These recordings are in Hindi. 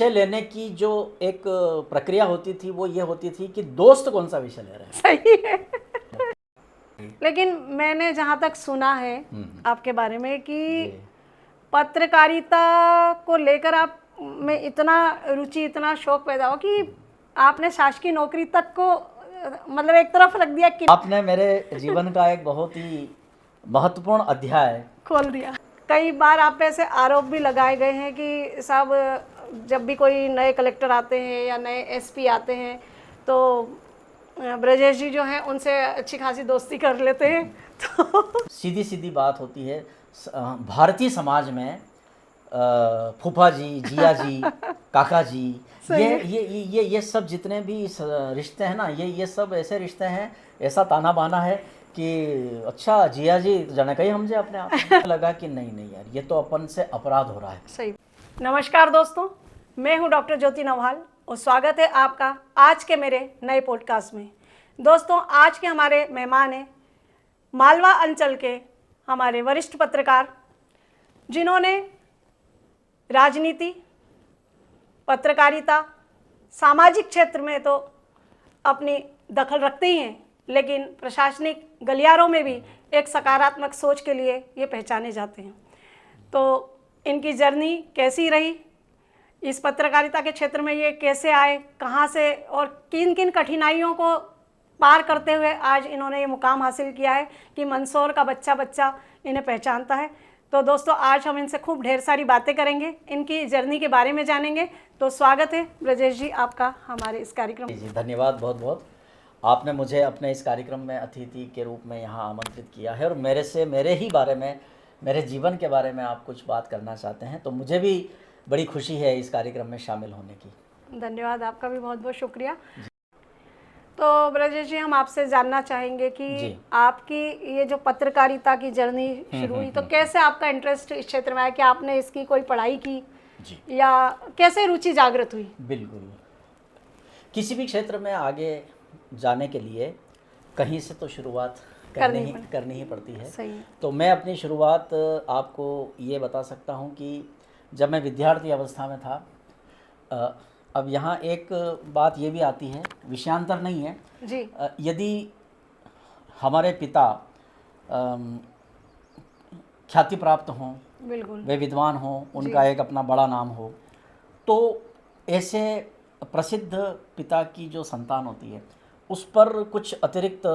विषय लेने की जो एक प्रक्रिया होती थी वो ये होती थी कि दोस्त कौन सा विषय ले रहे हैं। सही है। लेकिन मैंने जहाँ तक सुना है आपके बारे में कि जी। पत्रकारिता को लेकर आप में इतना रुचि, इतना शौक पैदा हो कि आपने शासकीय नौकरी तक को मतलब एक तरफ रख दिया कि आपने मेरे जीवन का एक बहुत ही महत्वपूर्ण अध्याय खोल दिया। कई बार आप पे ऐसे आरोप भी लगाए गए हैं कि साहब जब भी कोई नए कलेक्टर आते हैं या नए एसपी आते हैं तो ब्रजेश जी जो हैं उनसे अच्छी खासी दोस्ती कर लेते हैं। तो सीधी सीधी बात होती है। भारतीय समाज में फूफा जी, जिया जी, काका जी, ये सब जितने भी रिश्ते हैं ना, ये सब ऐसे रिश्ते हैं, ऐसा ताना बाना है कि अच्छा जिया जी जाने कहीं हमसे अपने आप में लगा कि नहीं नहीं यार, ये तो अपन से अपराध हो रहा है। सही। नमस्कार दोस्तों, मैं हूं डॉक्टर ज्योति नवहाल और स्वागत है आपका आज के मेरे नए पॉडकास्ट में। दोस्तों, आज के हमारे मेहमान हैं मालवा अंचल के हमारे वरिष्ठ पत्रकार, जिन्होंने राजनीति, पत्रकारिता, सामाजिक क्षेत्र में तो अपनी दखल रखते ही हैं, लेकिन प्रशासनिक गलियारों में भी एक सकारात्मक सोच के लिए ये पहचाने जाते हैं। तो इनकी जर्नी कैसी रही, इस पत्रकारिता के क्षेत्र में ये कैसे आए, कहाँ से और किन किन कठिनाइयों को पार करते हुए आज इन्होंने ये मुकाम हासिल किया है कि मंदसौर का बच्चा बच्चा इन्हें पहचानता है। तो दोस्तों, आज हम इनसे खूब ढेर सारी बातें करेंगे, इनकी जर्नी के बारे में जानेंगे। तो स्वागत है ब्रजेश जी आपका हमारे इस कार्यक्रम में। जी, धन्यवाद बहुत बहुत। आपने मुझे अपने इस कार्यक्रम में अतिथि के रूप में यहाँ आमंत्रित किया है और मेरे ही बारे में, मेरे जीवन के बारे में आप कुछ बात करना चाहते हैं, तो मुझे भी बड़ी खुशी है इस कार्यक्रम में शामिल होने की। धन्यवाद, आपका भी बहुत बहुत शुक्रिया। तो ब्रजेश जी, हम आपसे जानना चाहेंगे कि आपकी ये जो पत्रकारिता की जर्नी शुरू हुई, तो कैसे आपका इंटरेस्ट इस क्षेत्र में आया, कि आपने इसकी कोई पढ़ाई की जी, या कैसे रुचि जागृत हुई? बिल्कुल। किसी भी क्षेत्र में आगे जाने के लिए कहीं से तो शुरुआत करनी ही पड़ती है। सही है। तो मैं अपनी शुरुआत आपको ये बता सकता हूँ कि जब मैं विद्यार्थी अवस्था में था, अब यहाँ एक बात ये भी आती है, विषयांतर नहीं है जी। यदि हमारे पिता ख्याति प्राप्त हों, बिल्कुल। वे विद्वान हों, उनका एक अपना बड़ा नाम हो, तो ऐसे प्रसिद्ध पिता की जो संतान होती है उस पर कुछ अतिरिक्त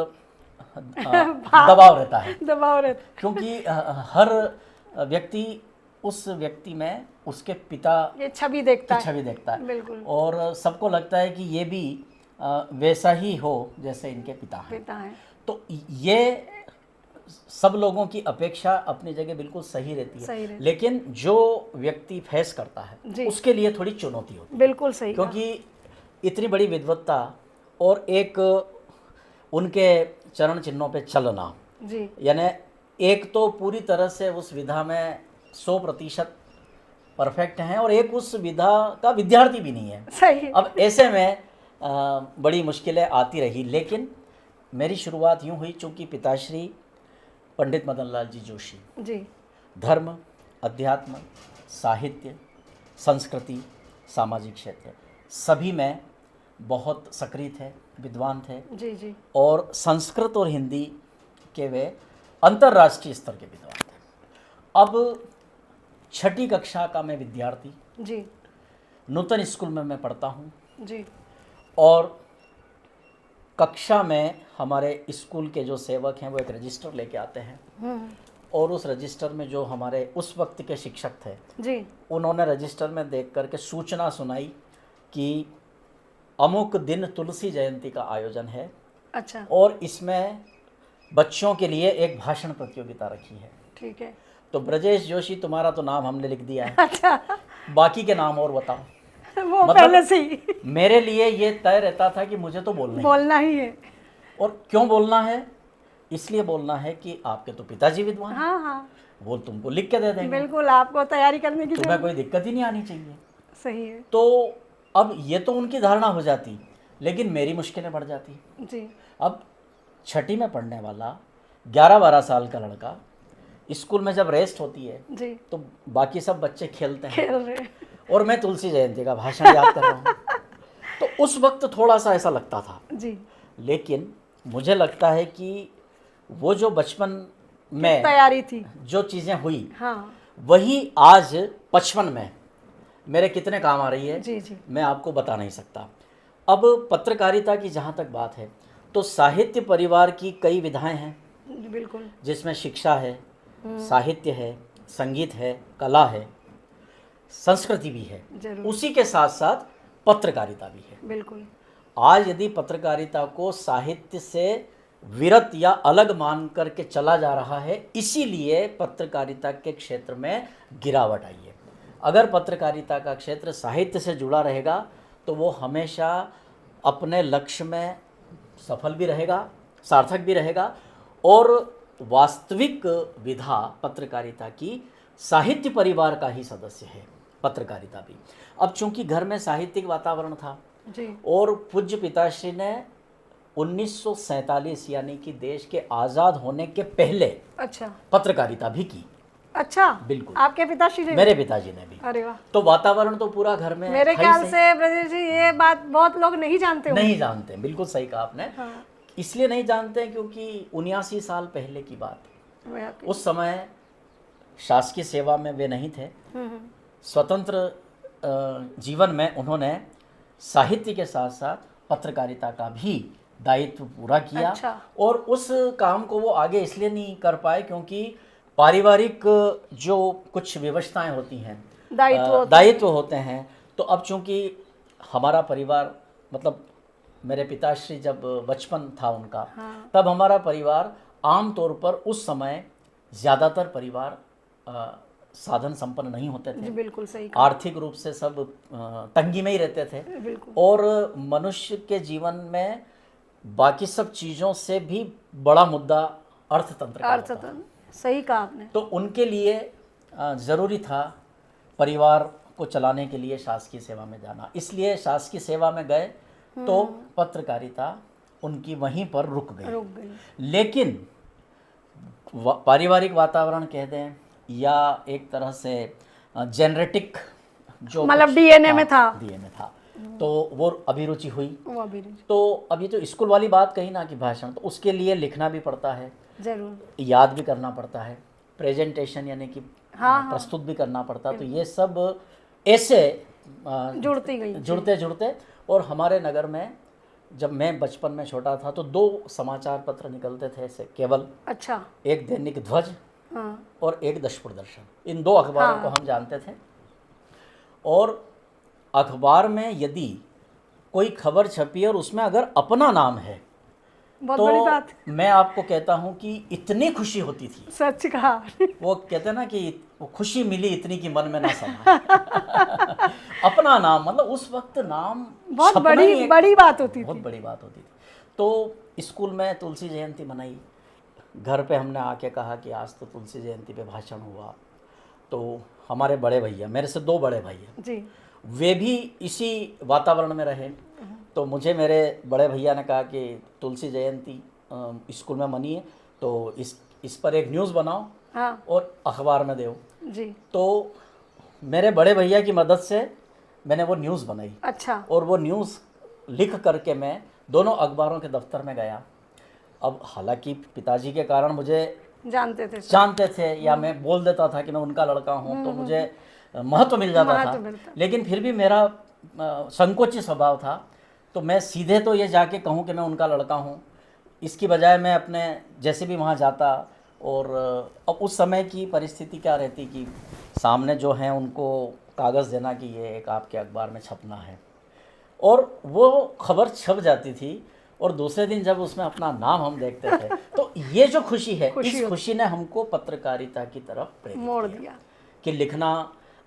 दबाव रहता है। दबाव रहता, क्योंकि हर व्यक्ति उस व्यक्ति में उसके पिता ये छवि देखता की छवि देखता है। बिल्कुल। और सबको लगता है कि ये भी वैसा ही हो जैसे इनके पिता हैं। तो ये सब लोगों की अपेक्षा अपनी जगह बिल्कुल सही रहती है, लेकिन जो व्यक्ति फेस करता है उसके लिए थोड़ी चुनौती होती है। बिल्कुल सही। क्योंकि इतनी बड़ी विद्वत्ता और एक उनके चरण चिन्हों पे चलना, यानी एक तो पूरी तरह से उस विधा में 100% परफेक्ट हैं और एक उस विधा का विद्यार्थी भी नहीं है। सही। अब ऐसे में बड़ी मुश्किलें आती रही, लेकिन मेरी शुरुआत यूँ हुई, चूँकि पिताश्री पंडित मदन लाल जी जोशी जी धर्म, अध्यात्म, साहित्य, संस्कृति, सामाजिक क्षेत्र सभी में बहुत सक्रिय थे, विद्वान थे। जी। और संस्कृत और हिंदी के वे अंतर्राष्ट्रीय स्तर के विद्वान थे। अब 6ठी कक्षा का मैं विद्यार्थी जी, नूतन स्कूल में मैं पढ़ता हूँ जी। और कक्षा में हमारे स्कूल के जो सेवक हैं वो एक रजिस्टर लेके आते हैं और उस रजिस्टर में जो हमारे उस वक्त के शिक्षक थे जी, उन्होंने रजिस्टर में देख करके सूचना सुनाई कि अमुक दिन तुलसी जयंती का आयोजन है। अच्छा। और इसमें बच्चों के लिए एक भाषण प्रतियोगिता रखी है। ठीक है। तो ब्रजेश जोशी तुम्हारा तो नाम हमने लिख दिया है, अच्छा। बाकी के नाम और बताओ। वो पहले से ही मेरे लिए ये तय रहता था कि मुझे तो बोलना ही है। और क्यों बोलना है? इसलिए बोलना है कि आपके तो पिताजी विद्वान हैं। हाँ। वो तुमको लिख के दे देंगे। बिल्कुल, आपको तैयारी करने की तुम्हें कोई दिक्कत ही नहीं आनी चाहिए। सही है। तो अब ये तो उनकी धारणा हो जाती, लेकिन मेरी मुश्किलें बढ़ जाती जी। अब 6ठी में पढ़ने वाला 11-12 साल का लड़का, स्कूल में जब रेस्ट होती है जी, तो बाकी सब बच्चे खेलते हैं खेल रहे। और मैं तुलसी जयंती का भाषण याद कर रहा हूँ। तो उस वक्त थोड़ा सा ऐसा लगता था, जी, लेकिन मुझे लगता है कि वो जो बचपन में तैयारी थी। जो चीज़ें हुई, हाँ वही आज 55 में मेरे कितने काम आ रही है, जी जी मैं आपको बता नहीं सकता। अब पत्रकारिता की जहाँ तक बात है, तो साहित्य परिवार की कई विधाएं हैं, बिल्कुल। जिसमें शिक्षा है, साहित्य है, संगीत है, कला है, संस्कृति भी है, जरूर, उसी के साथ साथ पत्रकारिता भी है। बिल्कुल। आज यदि पत्रकारिता को साहित्य से विरत या अलग मान करके चला जा रहा है, इसीलिए पत्रकारिता के क्षेत्र में गिरावट आई है। अगर पत्रकारिता का क्षेत्र साहित्य से जुड़ा रहेगा तो वो हमेशा अपने लक्ष्य में सफल भी रहेगा, सार्थक भी रहेगा, और वास्तविक विधा पत्रकारिता की साहित्य परिवार का ही सदस्य है पत्रकारिता भी। अब चूंकि घर में साहित्यिक वातावरण था जी, और पूज्य पिताश्री ने 1947 यानी कि देश के आज़ाद होने के पहले अच्छा पत्रकारिता भी की। अच्छा, बिल्कुल, आपके पिताश्री ने? मेरे पिताजी ने भी। अरे वाह, तो वातावरण तो पूरा घर में मेरे था ही ख्याल सही। से ब्रजेश जी ये बात बहुत लोग नहीं जानते होंगे। नहीं जानते, बिल्कुल सही कहा आपने। हाँ, इसलिए नहीं जानते क्योंकि 79 साल पहले की बात, मैं आपकी- उस समय शासकीय सेवा में वे नहीं थे। हम्म, स्वतंत्र जीवन में उन्होंने साहित्य के साथ साथ पत्रकारिता का भी दायित्व पूरा किया। अच्छा। और उस काम को वो आगे इसलिए नहीं कर पाए क्योंकि पारिवारिक जो कुछ व्यवस्थाएं होती हैं, दायित्व होते हैं। तो अब चूंकि हमारा परिवार, मतलब मेरे पिताश्री जब बचपन था उनका, हाँ, तब हमारा परिवार आम तौर पर उस समय ज़्यादातर परिवार साधन संपन्न नहीं होते जी थे, बिल्कुल सही कहा। आर्थिक रूप से सब तंगी में ही रहते थे। बिल्कुल, और मनुष्य के जीवन में बाकी सब चीज़ों से भी बड़ा मुद्दा अर्थतंत्र का होता है। अर्थतंत्र, सही कहा आपने। तो उनके लिए ज़रूरी था परिवार को चलाने के लिए शासकीय सेवा में जाना, इसलिए शासकीय सेवा में गए तो पत्रकारिता उनकी वहीं पर रुक गई। लेकिन पारिवारिक वातावरण कह दें या एक तरह से जेनेटिक जो मतलब कुछ डीएनए में था। डीएनए था, तो वो अभिरुचि हुई। वो अभी नहीं। तो अभी जो स्कूल वाली बात कही ना कि भाषण, तो उसके लिए लिखना भी पड़ता है, जरूर, याद भी करना पड़ता है, प्रेजेंटेशन यानी कि प्रस्तुत भी करना पड़ता है। तो ये सब ऐसे जुड़ते जुड़ते और हमारे नगर में जब मैं बचपन में छोटा था तो 2 समाचार पत्र निकलते थे ऐसे केवल। अच्छा, एक दैनिक ध्वज हाँ, और एक दश प्रदर्शन, इन 2 अखबारों को हम जानते थे। और अखबार में यदि कोई खबर छपी और उसमें अगर अपना नाम है बहुत बड़ी बात। तो मैं आपको कहता हूं कि इतनी खुशी होती थी। सच कहा। वो कहते हैं ना कि वो खुशी मिली इतनी कि मन में ना समा। अपना नाम, मतलब उस वक्त नाम बहुत छपना ही बड़ी बड़ी बात होती बहुत थी। बड़ी बात होती थी। तो स्कूल में तुलसी जयंती मनाई, घर पे हमने आके कहा कि आज तो तुलसी जयंती पे भाषण हुआ। तो हमारे बड़े भैया, मेरे से 2 बड़े भैया, जी, वे भी इसी वातावरण में रहे। तो मुझे मेरे बड़े भैया ने कहा कि तुलसी जयंती स्कूल में मनी है तो इस पर एक न्यूज़ बनाओ हाँ, और अखबार में दो। जी, तो मेरे बड़े भैया की मदद से मैंने वो न्यूज़ बनाई। अच्छा, और वो न्यूज़ लिख करके मैं दोनों अखबारों के दफ्तर में गया। अब हालांकि पिताजी के कारण मुझे जानते थे या मैं बोल देता था कि मैं उनका लड़का हूँ, तो मुझे महत्व मिल जाता था। लेकिन फिर भी मेरा संकोची स्वभाव था, तो मैं सीधे तो ये जाके कहूँ कि मैं उनका लड़का हूँ, इसकी बजाय मैं अपने जैसे भी वहाँ जाता। और अब उस समय की परिस्थिति क्या रहती कि सामने जो हैं उनको कागज़ देना कि ये एक आपके अखबार में छपना है, और वो खबर छप जाती थी। और दूसरे दिन जब उसमें अपना नाम हम देखते थे तो ये जो खुशी है, इस खुशी ने हमको पत्रकारिता की तरफ प्रेरित मोड़ दिया कि लिखना,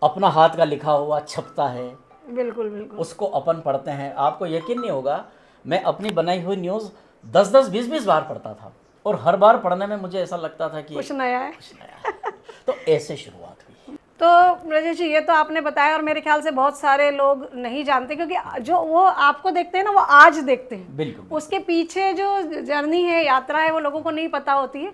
अपना हाथ का लिखा हुआ छपता है, बिल्कुल बिल्कुल, उसको अपन पढ़ते हैं। आपको यकीन नहीं होगा, मैं अपनी बनाई हुई न्यूज़ 10-10, 20-20 बार पढ़ता था और हर बार पढ़ने में मुझे ऐसा लगता था कि कुछ नया है। तो ऐसे शुरुआत हुई। तो ब्रजेश जी, ये तो आपने बताया और मेरे ख्याल से बहुत सारे लोग नहीं जानते, क्योंकि जो वो आपको देखते हैं ना वो आज देखते हैं। बिल्कुल, उसके पीछे जो जर्नी है, यात्रा है, वो लोगों को नहीं पता होती है।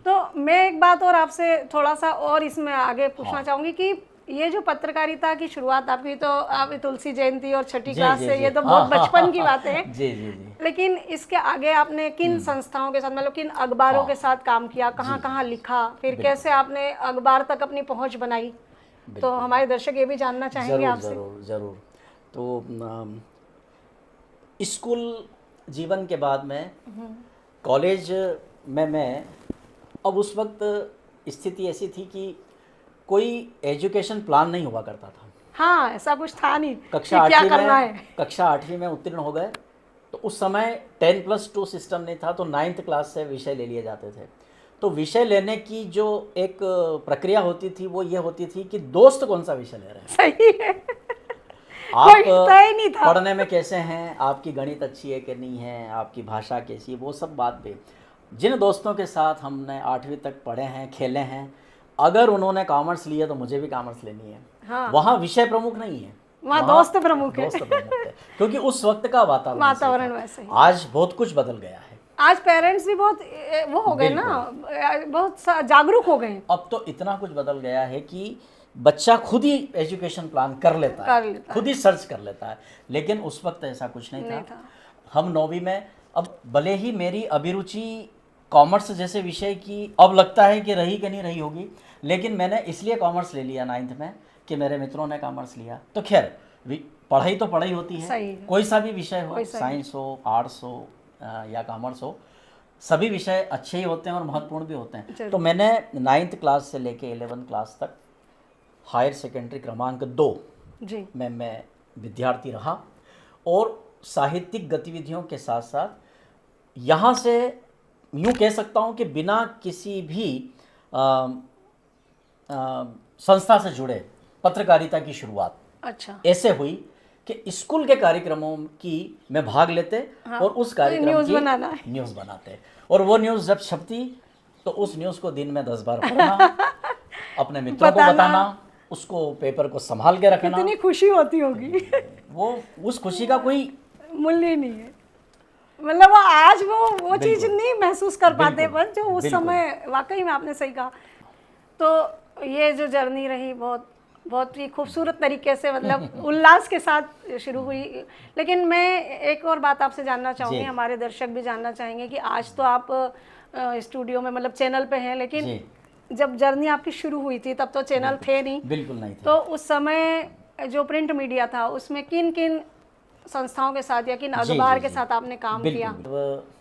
तो मैं एक बात और आपसे थोड़ा सा और इसमें आगे पूछना चाहूँगी कि ये जो पत्रकारिता की शुरुआत आपकी, तो आप तुलसी जयंती और छठी जी, क्लास जी, से, जी। ये तो हाँ, बहुत हाँ, बचपन हाँ, की हाँ, बातें हैं। जी जी जी। लेकिन इसके आगे आपने किन संस्थाओं के साथ, मतलब किन अखबारों के साथ काम किया, कहाँ कहाँ लिखा, फिर कैसे आपने अखबार तक अपनी पहुंच बनाई, तो हमारे दर्शक ये भी जानना चाहेंगे ज़रूर आपसे। ज़रूर ज़रूर। तो स्कूल जीवन के बाद में कॉलेज में मैं, अब उस वक्त स्थिति ऐसी थी कि कोई एजुकेशन प्लान नहीं हुआ करता था। हाँ, ऐसा कुछ था नहीं कक्षा कि क्या आठवीं करना में है। कक्षा आठवीं में उत्तीर्ण हो गए तो उस समय 10+2 सिस्टम नहीं था, तो 9th क्लास से विषय ले लिए जाते थे। तो विषय लेने की जो एक प्रक्रिया होती थी वो ये होती थी कि दोस्त कौन सा विषय ले रहे हैं, सही है। आप कोई तय नहीं था। पढ़ने में कैसे हैं, आपकी गणित अच्छी है कि नहीं है, आपकी भाषा कैसी है, वो सब बात पे जिन दोस्तों के साथ हमने 8वीं तक पढ़े हैं, खेले हैं, अगर उन्होंने कॉमर्स लिया तो मुझे भी कॉमर्स लेनी है। हाँ, वहाँ विषय प्रमुख नहीं है, वहाँ दोस्त प्रमुख है। दोस्त प्रमुख है, क्योंकि उस वक्त का वातावरण वैसे ही। आज बहुत कुछ बदल गया है। आज पेरेंट्स भी बहुत वो हो गए ना, बहुत जागरूक हो गए। अब तो इतना कुछ बदल गया है कि बच्चा खुद ही एजुकेशन प्लान कर लेता है, खुद ही सर्च कर लेता है। लेकिन उस वक्त ऐसा कुछ नहीं था। हम 9वीं में, अब भले ही मेरी अभिरुचि कॉमर्स जैसे विषय की अब लगता है कि रही कि नहीं रही होगी, लेकिन मैंने इसलिए कॉमर्स ले लिया 9th में कि मेरे मित्रों ने कॉमर्स लिया। तो खैर पढ़ाई तो पढ़ाई होती है, कोई सा भी विषय हो, साइंस हो, आर्ट्स हो या कॉमर्स हो, सभी विषय अच्छे ही होते हैं और महत्वपूर्ण भी होते हैं। तो मैंने 9th क्लास से लेके 11th क्लास तक हायर सेकेंडरी क्रमांक 2 जी में मैं विद्यार्थी रहा, और साहित्यिक गतिविधियों के साथ साथ यहाँ से यूँ कह सकता हूँ कि बिना किसी भी संस्था से जुड़े पत्रकारिता की शुरुआत ऐसे हुई कि स्कूल के कार्यक्रमों की में भाग लेते, और उस कार्यक्रम की न्यूज़ बनाते, और वो न्यूज़ जब छपती तो उस न्यूज़ को दिन में 10 बार पढ़ना, अपने मित्रों को बताना, उसको पेपर को संभाल के रखना। कितनी खुशी होती होगी। वो उस खुशी का कोई मूल्य ही नहीं है, मतलब वो आज वो चीज़ नहीं महसूस कर पाते, पर जो उस समय, वाकई में आपने सही कहा। तो ये जो जर्नी रही बहुत बहुत ही खूबसूरत तरीके से, मतलब उल्लास के साथ शुरू हुई। लेकिन मैं एक और बात आपसे जानना चाहूँगी, हमारे दर्शक भी जानना चाहेंगे कि आज तो आप स्टूडियो में, मतलब चैनल पे हैं, लेकिन जब जर्नी आपकी शुरू हुई थी तब तो चैनल थे नहीं, बिल्कुल नहीं थे। तो उस समय जो प्रिंट मीडिया था उसमें किन किन संस्थाओं के साथ या किन अखबार के साथ आपने काम किया?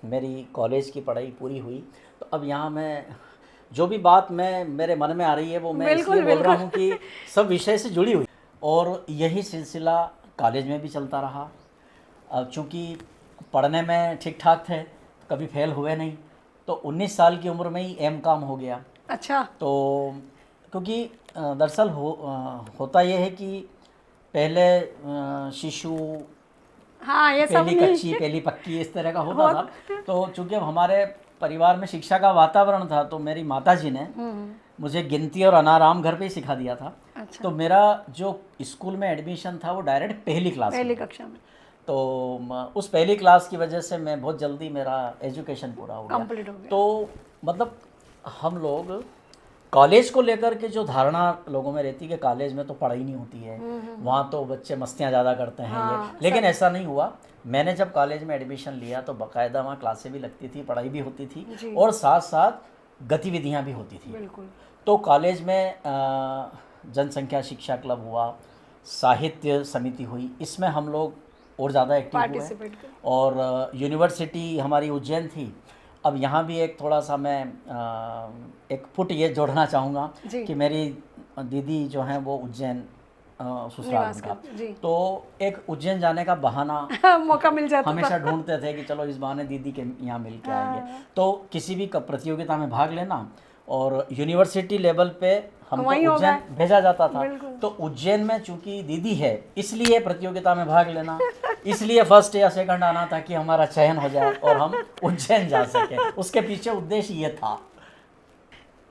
मेरी कॉलेज की पढ़ाई पूरी हुई तो अब यहाँ मैं जो भी बात मेरे मन में आ रही है वो मैं इसलिए बोल रहा हूँ कि सब विषय से जुड़ी हुई, और यही सिलसिला कॉलेज में भी चलता रहा। अब चूँकि पढ़ने में ठीक ठाक थे, कभी फेल हुए नहीं, तो 19 साल की उम्र में ही M.Com हो गया। अच्छा। तो क्योंकि दरअसल होता यह है कि पहले शिशु, हाँ, ये पहली कच्ची पहली पक्की इस तरह का होता था। तो चूँकि हमारे परिवार में शिक्षा का वातावरण था, तो मेरी माताजी ने मुझे गिनती और अनाराम घर पे ही सिखा दिया था। अच्छा। तो मेरा जो स्कूल में एडमिशन था वो डायरेक्ट पहली कक्षा में। तो उस पहली क्लास की वजह से मैं बहुत जल्दी मेरा एजुकेशन पूरा हो गया। तो मतलब हम लोग कॉलेज को लेकर के जो धारणा लोगों में रहती है कि कॉलेज में तो पढ़ाई नहीं होती है, वहाँ तो बच्चे मस्तियाँ ज़्यादा करते हैं। हाँ, लेकिन ऐसा नहीं हुआ। मैंने जब कॉलेज में एडमिशन लिया तो बाकायदा वहाँ क्लासें भी लगती थी, पढ़ाई भी होती थी और साथ साथ गतिविधियाँ भी होती थी। तो कॉलेज में जनसंख्या शिक्षा क्लब हुआ, साहित्य समिति हुई, इसमें हम लोग और ज़्यादा एक्टिव हुए। और यूनिवर्सिटी हमारी उज्जैन थी। अब यहाँ भी एक थोड़ा सा मैं एक फुट ये जोड़ना चाहूँगा कि मेरी दीदी जो हैं वो उज्जैन ससुराल का, तो एक उज्जैन जाने का बहाना मौका मिल जाता, हमेशा ढूंढते थे कि चलो इस बहाने दीदी के यहाँ मिल के आएंगे। तो किसी भी प्रतियोगिता में भाग लेना, और यूनिवर्सिटी लेवल पे हमको उज्जैन भेजा जाता था। तो उज्जैन में चूंकि दीदी है इसलिए प्रतियोगिता में भाग लेना, इसलिए फर्स्ट या सेकंड आना ताकि हमारा चयन हो जाए और हम उज्जैन जा सके। उसके पीछे उद्देश्य ये था।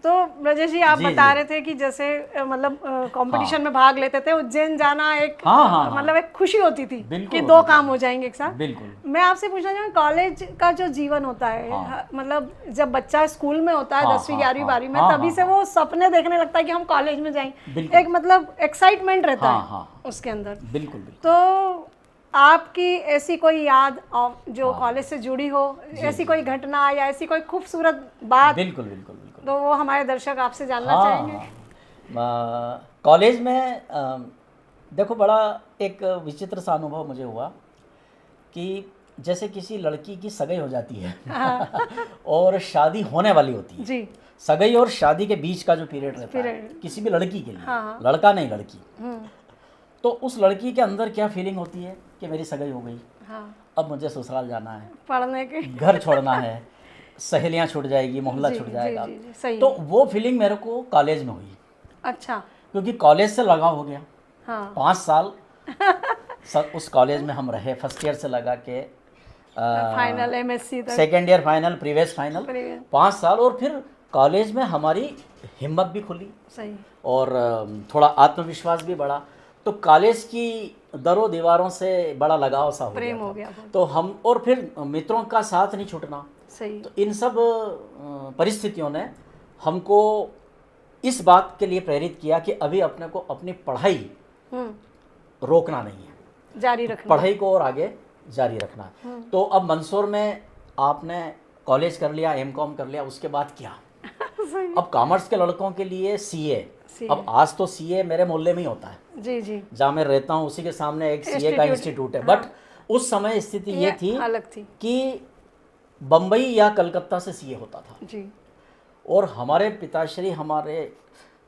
तो ब्रजेश जी, आप जी, बता जी। रहे थे कि जैसे मतलब कंपटीशन में भाग लेते थे, उज्जैन जाना एक हाँ, हाँ, हाँ। मतलब एक खुशी होती थी बिल्कुल कि दो होती थी। काम हो जाएंगे एक साथ। बिल्कुल। मैं आपसे पूछना चाहूँगी, कॉलेज का जो जीवन होता है, हाँ। मतलब जब बच्चा स्कूल में होता है हाँ, 10वीं हाँ, 11वीं हाँ, 12वीं में, हाँ, तभी हाँ, से हाँ। वो सपने देखने लगता है कि हम कॉलेज में जाएंगे। बिल्कुल। एक मतलब एक्साइटमेंट रहता हाँ, है हाँ, हाँ। उसके अंदर। बिल्कुल, बिल्कुल। तो आपकी ऐसी कोई याद जो हाँ। कॉलेज से जुड़ी हो, जी, ऐसी जी, कोई जी। घटना या ऐसी कोई खूबसूरत बात, बिल्कुल, बिल्कुल, बिल्कुल। तो वो हमारे दर्शक आपसे जानना हाँ, चाहेंगे। हाँ। कॉलेज में देखो बड़ा एक विचित्र सा अनुभव मुझे हुआ कि जैसे किसी लड़की की सगाई हो जाती है और शादी होने वाली होती है। जी। सगाई और शादी के बीच का जो पीरियड रहता है पीरियड। किसी भी लड़की के लिए, हाँ, हाँ। लड़का नहीं लड़की, हम्म। तो उस लड़की के अंदर क्या फीलिंग होती है कि मेरी सगाई हो गई, हाँ, अब मुझे ससुराल जाना है, पढ़ने के। घर छोड़ना है, सहेलियां छूट जाएगी, मोहल्ला जी छूट जी जाएगा। जी जी, सही तो है। वो फीलिंग मेरे को कॉलेज में हुई, अच्छा। क्योंकि कॉलेज से लगाव हो गया। हाँ। 5 साल उस कॉलेज में हम रहे, फर्स्ट ईयर से लगा के फाइनल एमएससी तक। Second year final, previous final, previous. 5 साल। और फिर कॉलेज में हमारी हिम्मत भी खुली सही। और थोड़ा आत्मविश्वास भी बढ़ा। तो कॉलेज की दरों दीवारों से बड़ा लगाव सा हो गया प्रेम हो था। गया बहुत। तो हम, और फिर मित्रों का साथ नहीं छूटना, सही। तो इन सब परिस्थितियों ने हमको इस बात के लिए प्रेरित किया कि अभी अपने को अपनी पढ़ाई रोकना नहीं है, जारी रखना। पढ़ाई को और आगे जारी रखना है। तो अब मंदसौर में आपने कॉलेज कर लिया, एमकॉम कर लिया, उसके बाद क्या? सही। अब कॉमर्स के लड़कों के लिए सीए। अब आज तो सीए मेरे मोहल्ले में ही होता है, जी जी। जहाँ मैं रहता हूँ उसी के सामने एक सीए का इंस्टीट्यूट है। हाँ। बट उस समय स्थिति ये थी अलग थी कि बम्बई या कलकत्ता से सीए होता था। जी। और हमारे पिताश्री हमारे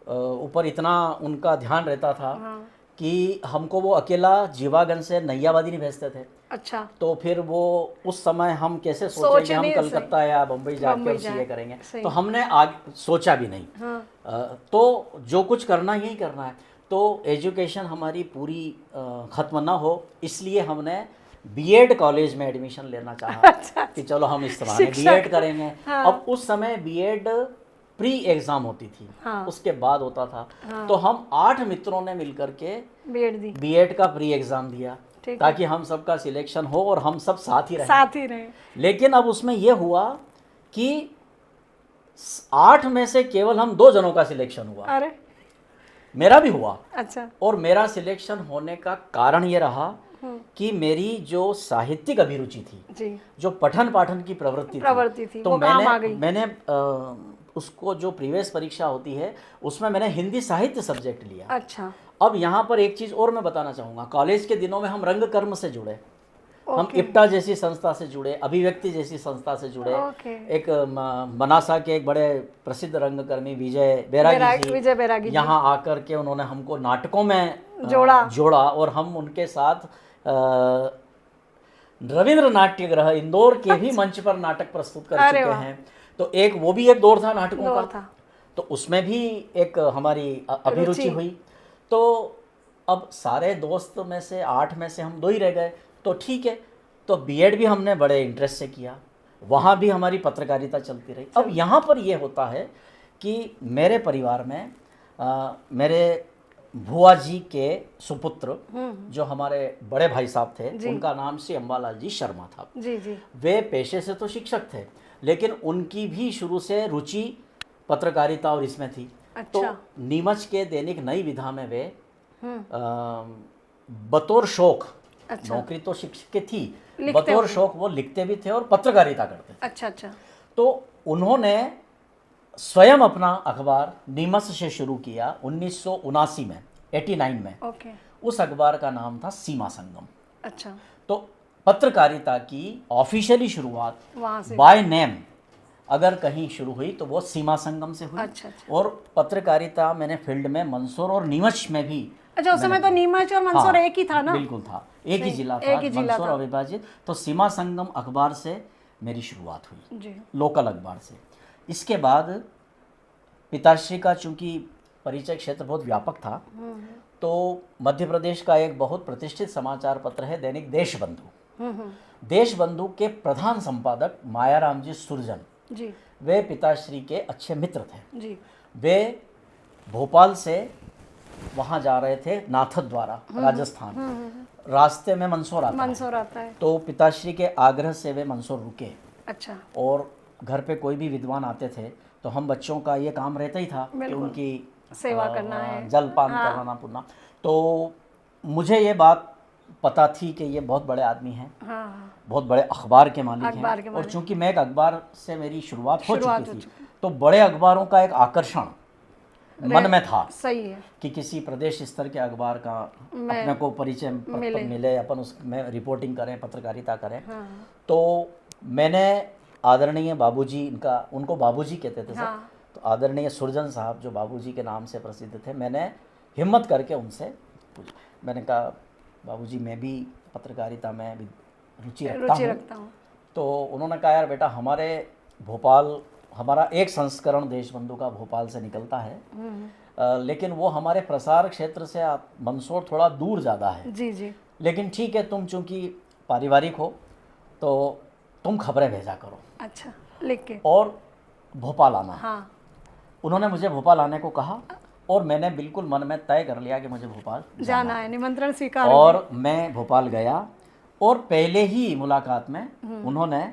ऊपर इतना उनका ध्यान रहता था हाँ। कि हमको वो अकेला जीवागंज से नैयाबादी नहीं भेजते थे। अच्छा। तो फिर वो उस समय हम कैसे सोचे कि हम नहीं, कलकत्ता या बम्बई जाके बम्बई और सीए करेंगे, सही। तो हमने आगे सोचा भी नहीं। हाँ। तो जो कुछ करना यही करना है, तो एजुकेशन हमारी पूरी ख़त्म ना हो, इसलिए हमने बीएड कॉलेज में एडमिशन लेना चाहा। अच्छा। कि चलो हम इस बहाने शिक्षा बीएड करेंगे। हाँ। अब उस समय बीएड प्री एग्ज़ाम होती थी, हाँ। उसके बाद होता था। हाँ। तो हम 8 मित्रों ने मिलकर के बीएड दी। बीएड का प्री एग्ज़ाम दिया, ठीक है। ताकि हम सबका सिलेक्शन हो और हम सब साथ ही रहें। साथ ही रहे। लेकिन अब उसमें यह हुआ कि 8 में से केवल हम 2 जनों का सिलेक्शन हुआ। अरे। मेरा भी हुआ। अच्छा। और मेरा सिलेक्शन होने का कारण ये रहा कि मेरी जो साहित्यिक अभिरुचि थी जी। जो पठन पाठन की प्रवृत्ति थी, तो वो काम आ गई। मैंने उसको जो प्रीवियस परीक्षा होती है उसमें मैंने हिंदी साहित्य सब्जेक्ट लिया। अच्छा। अब यहाँ पर एक चीज़ और मैं बताना चाहूँगा, कॉलेज के दिनों में हम रंग कर्म से जुड़े, हम इप्टा जैसी संस्था से जुड़े, अभिव्यक्ति जैसी संस्था से जुड़े। एक मनासा के एक बड़े प्रसिद्ध रंगकर्मी विजय बैरागी जी यहाँ आकर के उन्होंने हमको नाटकों में जोड़ा और हम उनके साथ रविंद्र नाट्य गृह इंदौर के भी मंच पर नाटक प्रस्तुत कर चुके हैं। तो एक वो भी एक दौर था नाटकों का, तो उसमें भी एक हमारी अभिरुचि हुई। तो अब सारे दोस्त में से 8 में से हम 2 ही रह गए, तो ठीक है, तो बीएड भी हमने बड़े इंटरेस्ट से किया, वहाँ भी हमारी पत्रकारिता चलती रही। अब यहाँ पर ये होता है कि मेरे परिवार में मेरे भुआ जी के सुपुत्र जो हमारे बड़े भाई साहब थे, उनका नाम श्री अम्बालाल जी शर्मा था। जी जी। वे पेशे से तो शिक्षक थे, लेकिन उनकी भी शुरू से रुचि पत्रकारिता और इसमें थी। अच्छा। तो नीमच के दैनिक नई विधा में वे बतौर शौक, अच्छा। नौकरी तो शिक्षक की थी, बतौर शौक वो लिखते भी थे और पत्रकारिता करते थे। अच्छा अच्छा। तो उन्होंने स्वयं अपना अखबार नीमच से शुरू किया 1979 में, 89 में। ओके। उस अखबार का नाम था सीमा संगम। अच्छा। तो पत्रकारिता की ऑफिशियली शुरुआत वहाँ से बाय नेम अगर कहीं शुरू हुई तो वो सीमा संगम से हुई। अच्छा अच्छा। और पत्रकारिता मैंने फील्ड में मंदसौर और नीमच में भी। अच्छा, उस समय तो नीमच और मंदसौर एक ही था ना? बिल्कुल था, एक ही जिला था, मंदसौर अविभाजित। तो सीमा संगम अखबार से मेरी शुरुआत हुई जी, लोकल अखबार से। इसके बाद पिताश्री का चूंकि परिचय क्षेत्र बहुत व्यापक था, तो मध्य प्रदेश का एक बहुत प्रतिष्ठित समाचार पत्र है दैनिक देशबंधु। देशबंधु के प्रधान संपादक मायाराम जी सुरजन जी वे पिताश्री के अच्छे मित्र थे। जी वे भोपाल से वहाँ जा रहे थे नाथद्वारा राजस्थान। रास्ते में मंदसौर आता है, मंदसौर आता है। तो पिताश्री के आग्रह से वे मंदसौर रुके। अच्छा। और घर पे कोई भी विद्वान आते थे तो हम बच्चों का ये काम रहता ही था कि बिल्कुल। उनकी सेवा करना है, जलपान हाँ। कराना पुनः। तो मुझे ये बात पता थी कि ये बहुत बड़े आदमी हैं, हाँ, बहुत बड़े अखबार के मालिक अखबार के हैं। और मालिक। चूंकि मैं एक अखबार से मेरी शुरुआत हो शुरुआत चुकी हो थी, तो बड़े अखबारों का एक आकर्षण मन में था सही है। कि किसी प्रदेश स्तर के अखबार का मैं- अपने को परिचय मिले, अपन उसमें रिपोर्टिंग करें, पत्रकारिता करें। हाँ। तो मैंने आदरणीय बाबूजी, उनको बाबूजी कहते थे सब, हाँ। तो आदरणीय सुरजन साहब जो बाबूजी के नाम से प्रसिद्ध थे, मैंने हिम्मत करके उनसे पूछा। मैंने कहा बाबूजी मैं भी पत्रकारिता में भी रुचि रखता हूँ। तो उन्होंने कहा यार बेटा, हमारे भोपाल, हमारा एक संस्करण देशबंधु का भोपाल से निकलता है, लेकिन वो हमारे प्रसार क्षेत्र से मंदसौर थोड़ा दूर ज़्यादा है। जी जी। लेकिन ठीक है, तुम चूँकि पारिवारिक हो तो तुम खबरें भेजा करो। अच्छा, लिख के। और भोपाल आना। हाँ। उन्होंने मुझे भोपाल आने को कहा और मैंने बिल्कुल मन में तय कर लिया कि मुझे भोपाल जाना है, निमंत्रण स्वीकार। और मैं भोपाल गया। और पहले ही मुलाकात में उन्होंने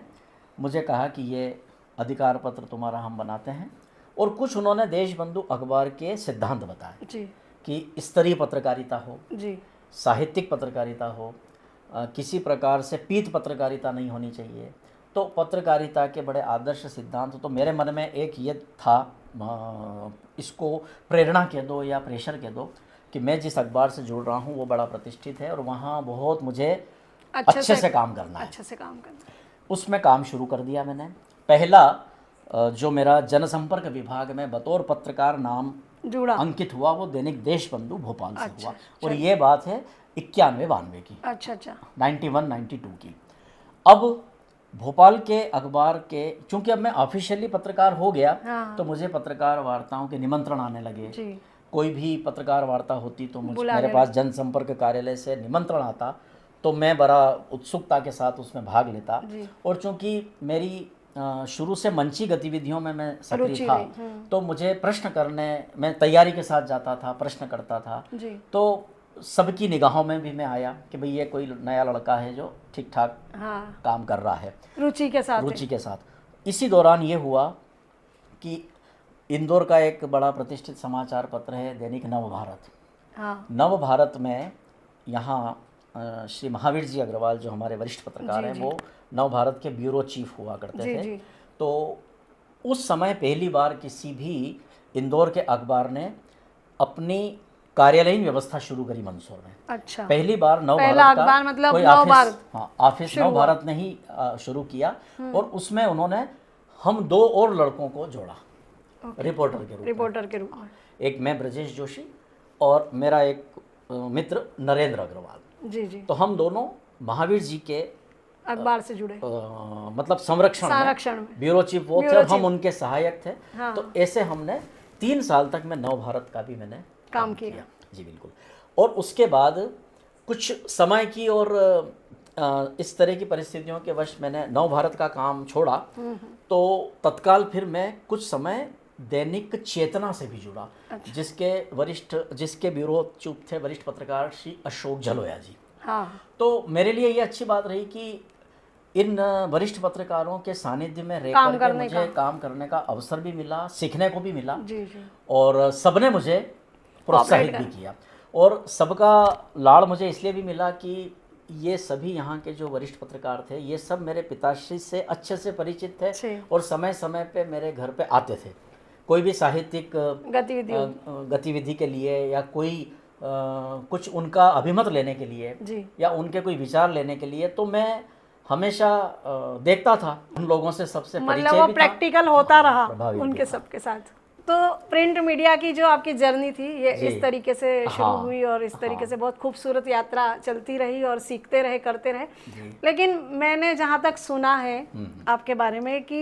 मुझे कहा कि ये अधिकार पत्र तुम्हारा हम बनाते हैं, और कुछ उन्होंने देशबंधु अखबार के सिद्धांत बताए जी कि स्तरीय पत्रकारिता हो, जी, साहित्यिक पत्रकारिता हो, किसी प्रकार से पीत पत्रकारिता नहीं होनी चाहिए। तो पत्रकारिता के बड़े आदर्श सिद्धांत। तो मेरे मन में एक ये था, इसको प्रेरणा कह दो या प्रेशर कह दो, कि मैं जिस अखबार से जुड़ रहा हूँ वो बड़ा प्रतिष्ठित है और वहाँ बहुत मुझे अच्छे से काम करना है। अच्छे से काम करना। उसमें काम शुरू कर दिया मैंने। पहला जो मेरा जनसंपर्क विभाग में बतौर पत्रकार नाम जुड़ा, अंकित हुआ, वो दैनिक देशबंधु भोपाल से अच्छा, हुआ। और ये बात है 91-92 की। अच्छा अच्छा। 91-92 की। अब भोपाल के अखबार के, चूंकि अब मैं ऑफिशियली पत्रकार हो गया, हाँ। तो मुझे पत्रकार वार्ताओं के निमंत्रण आने लगे। जी। कोई भी पत्रकार वार्ता होती तो बुला मेरे लेना। पास जनसंपर्क कार्यालय से निमंत्रण आता, तो मैं बड़ा उत्सुकता के साथ उसमें भाग लेता। जी। और चूंकि मेरी शुरू से मंची गतिविधियों में मैं सक्रिय रुचि था, रही। तो मुझे प्रश्न करने, मैं तैयारी के साथ जाता था, प्रश्न करता था। जी। तो सबकी निगाहों में भी मैं आया कि भाई ये कोई नया लड़का है जो ठीक ठाक हाँ, काम कर रहा है, रुचि के साथ। रुचि के साथ। इसी दौरान ये हुआ कि इंदौर का एक बड़ा प्रतिष्ठित समाचार पत्र है दैनिक नवभारत। हाँ। नवभारत में यहाँ श्री महावीर जी अग्रवाल जो हमारे वरिष्ठ पत्रकार हैं, वो नवभारत के ब्यूरो चीफ हुआ करते थे। जी। तो उस समय पहली बार किसी भी इंदौर के अखबार ने अपनी कार्यालयीन व्यवस्था शुरू करी मंदसौर में। अच्छा। पहली बार पहला नवभारत का अखबार मतलब कोई नवभारत। हाँ, ऑफिस नवभारत ने ही शुरू किया। और उसमें उन्होंने हम 2 और लड़कों को जोड़ा रिपोर्टर के रूप में। रिपोर्टर के रूप में। एक मैं ब्रजेश जोशी और मेरा एक मित्र नरेंद्र अग्रवाल। जी जी। तो हम दोनों महावीर जी के अखबार से जुड़े, मतलब संरक्षण में ब्यूरो चीफ वो थे और हम उनके सहायक थे। हाँ। तो ऐसे हमने 3 साल तक मैं नवभारत का भी मैंने काम किया। जी बिल्कुल। और उसके बाद कुछ समय की और इस तरह की परिस्थितियों के वश मैंने नवभारत का काम छोड़ा। तो तत्काल फिर मैं कुछ समय दैनिक चेतना से भी जुड़ा। अच्छा। जिसके ब्यूरो चीफ थे वरिष्ठ पत्रकार श्री अशोक जलोया जी। हाँ। तो मेरे लिए ये अच्छी बात रही कि इन वरिष्ठ पत्रकारों के सानिध्य में रहकर के मुझे काम करने का अवसर भी मिला, सीखने को भी मिला। जी जी। और सबने मुझे प्रोत्साहित भी किया। और सबका लाड़ मुझे इसलिए भी मिला कि ये सभी यहाँ के जो वरिष्ठ पत्रकार थे, ये सब मेरे पिताश्री से अच्छे से परिचित थे और समय समय पे मेरे घर पे आते थे। कोई भी साहित्यिक गतिविधि के लिए या कोई कुछ उनका अभिमत लेने के लिए या उनके कोई विचार लेने के लिए, तो मैं हमेशा देखता था उन लोगों से, सबसे परिचय भी था, प्रैक्टिकल होता रहा उनके सबके साथ। तो प्रिंट मीडिया की जो आपकी जर्नी थी ये इस तरीके से शुरू हुई और इस तरीके से बहुत खूबसूरत यात्रा चलती रही और सीखते रहे, करते रहे। लेकिन मैंने जहाँ तक सुना है आपके बारे में कि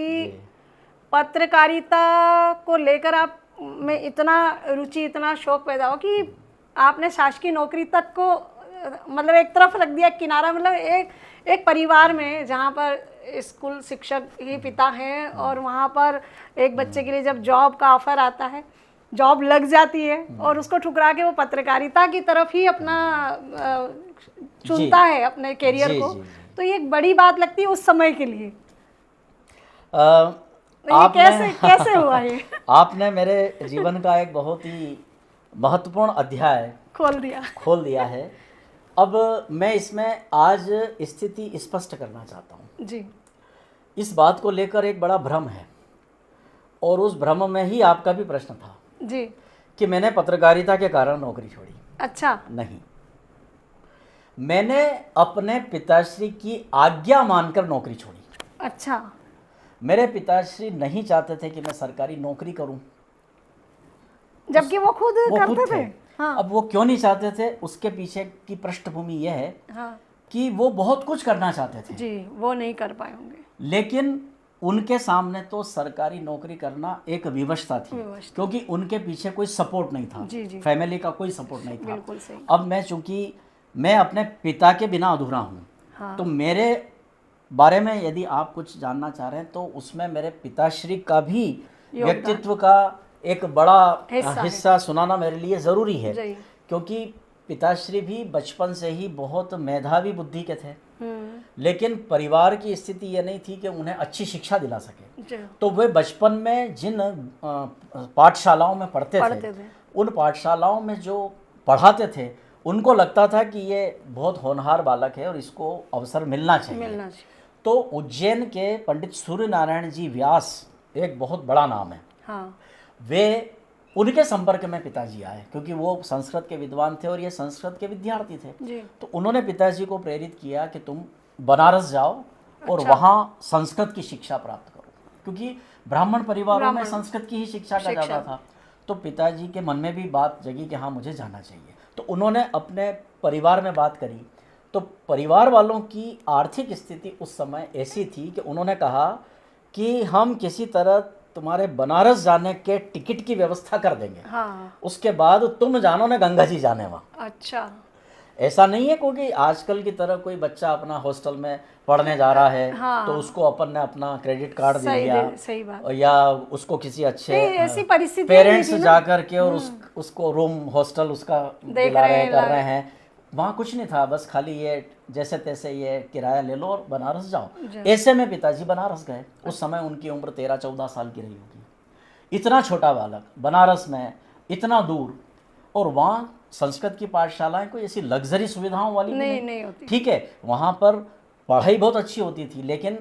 पत्रकारिता को लेकर आप में इतना रुचि, इतना शौक पैदा हो कि आपने शासकीय नौकरी तक को मतलब एक तरफ रख दिया, किनारा। मतलब एक परिवार में जहाँ पर स्कूल शिक्षक ही पिता हैं और वहाँ पर एक बच्चे के लिए जब जॉब का ऑफर आता है, जॉब लग जाती है और उसको ठुकरा के वो पत्रकारिता की तरफ ही अपना चुनता है अपने करियर जी, को, जी, जी। तो ये एक बड़ी बात लगती है उस समय के लिए। तो ये आपने कैसे कैसे हुआ ये? आपने मेरे जीवन का एक बहुत ही महत्वपूर्ण अध्याय खोल दिया है। अब मैं इसमें आज स्थिति स्पष्ट करना चाहता हूँ। जी इस बात को लेकर एक बड़ा भ्रम है और उस भ्रम में ही आपका भी प्रश्न था जी। कि मैंने पत्रकारिता के कारण नौकरी छोड़ी। अच्छा। नहीं, मैंने अपने पिताश्री की आज्ञा मानकर नौकरी छोड़ी। अच्छा। मेरे पिताश्री नहीं चाहते थे कि मैं सरकारी नौकरी करूं, जबकि वो खुद करते थे। हाँ। अब वो क्यों नहीं चाहते थे, उसके पीछे की पृष्ठभूमि यह है हाँ। कि वो बहुत कुछ करना चाहते थे जी, वो नहीं कर पाए होंगे। लेकिन उनके सामने तो सरकारी नौकरी करना एक विवशता थी, क्योंकि उनके पीछे कोई सपोर्ट नहीं था। जी, जी। फैमिली का कोई सपोर्ट नहीं था। बिल्कुल सही। अब मैं चूंकि मैं अपने पिता के बिना अधूरा हूँ, हाँ। तो मेरे बारे में यदि आप कुछ जानना चाह रहे हैं तो उसमें मेरे पिताश्री का भी व्यक्तित्व का एक बड़ा हिस्सा सुनाना मेरे लिए ज़रूरी है, क्योंकि पिताश्री भी बचपन से ही बहुत मेधावी बुद्धि के थे, लेकिन परिवार की स्थिति ये नहीं थी कि उन्हें अच्छी शिक्षा दिला सके। तो वे बचपन में जिन पाठशालाओं में पढ़ते थे, उन पाठशालाओं में जो पढ़ाते थे उनको लगता था कि ये बहुत होनहार बालक है और इसको अवसर मिलना चाहिए। तो उज्जैन के पंडित सूर्य नारायण जी व्यास एक बहुत बड़ा नाम है। हाँ। वे उनके संपर्क में पिताजी आए, क्योंकि वो संस्कृत के विद्वान थे और ये संस्कृत के विद्यार्थी थे। जी। तो उन्होंने पिताजी को प्रेरित किया कि तुम बनारस जाओ और वहाँ संस्कृत की शिक्षा प्राप्त करो, क्योंकि ब्राह्मण परिवारों में संस्कृत की ही शिक्षा का ज़्यादा था। तो पिताजी के मन में भी बात जगी कि हाँ मुझे जाना चाहिए। तो उन्होंने अपने परिवार में बात करी, तो परिवार वालों की आर्थिक स्थिति उस समय ऐसी थी कि उन्होंने कहा कि हम किसी तरह तुम्हारे बनारस जाने के टिकट की व्यवस्था कर देंगे। हाँ। उसके बाद तुम जानो ना गंगा जी जाने वहाँ। अच्छा। ऐसा नहीं है क्योंकि आजकल की तरह कोई बच्चा अपना हॉस्टल में पढ़ने जा रहा है, हाँ। तो उसको अपन ने अपना क्रेडिट कार्ड दे दिया, सही बात। या उसको किसी अच्छे ऐसी परिस्थिति पेरेंट्स जा कर के और उसको रूम हॉस्टल उसका दिला रहे कर रहे हैं। वहाँ कुछ नहीं था, बस खाली ये जैसे तैसे ये किराया ले लो और बनारस जाओ। ऐसे में पिताजी बनारस गए। उस समय उनकी उम्र 13-14 साल की रही होगी। इतना छोटा बालक बनारस में, इतना दूर, और वहाँ संस्कृत की पाठशालाएं कोई ऐसी लग्जरी सुविधाओं वाली नहीं होती। ठीक है, वहाँ पर पढ़ाई बहुत अच्छी होती थी, लेकिन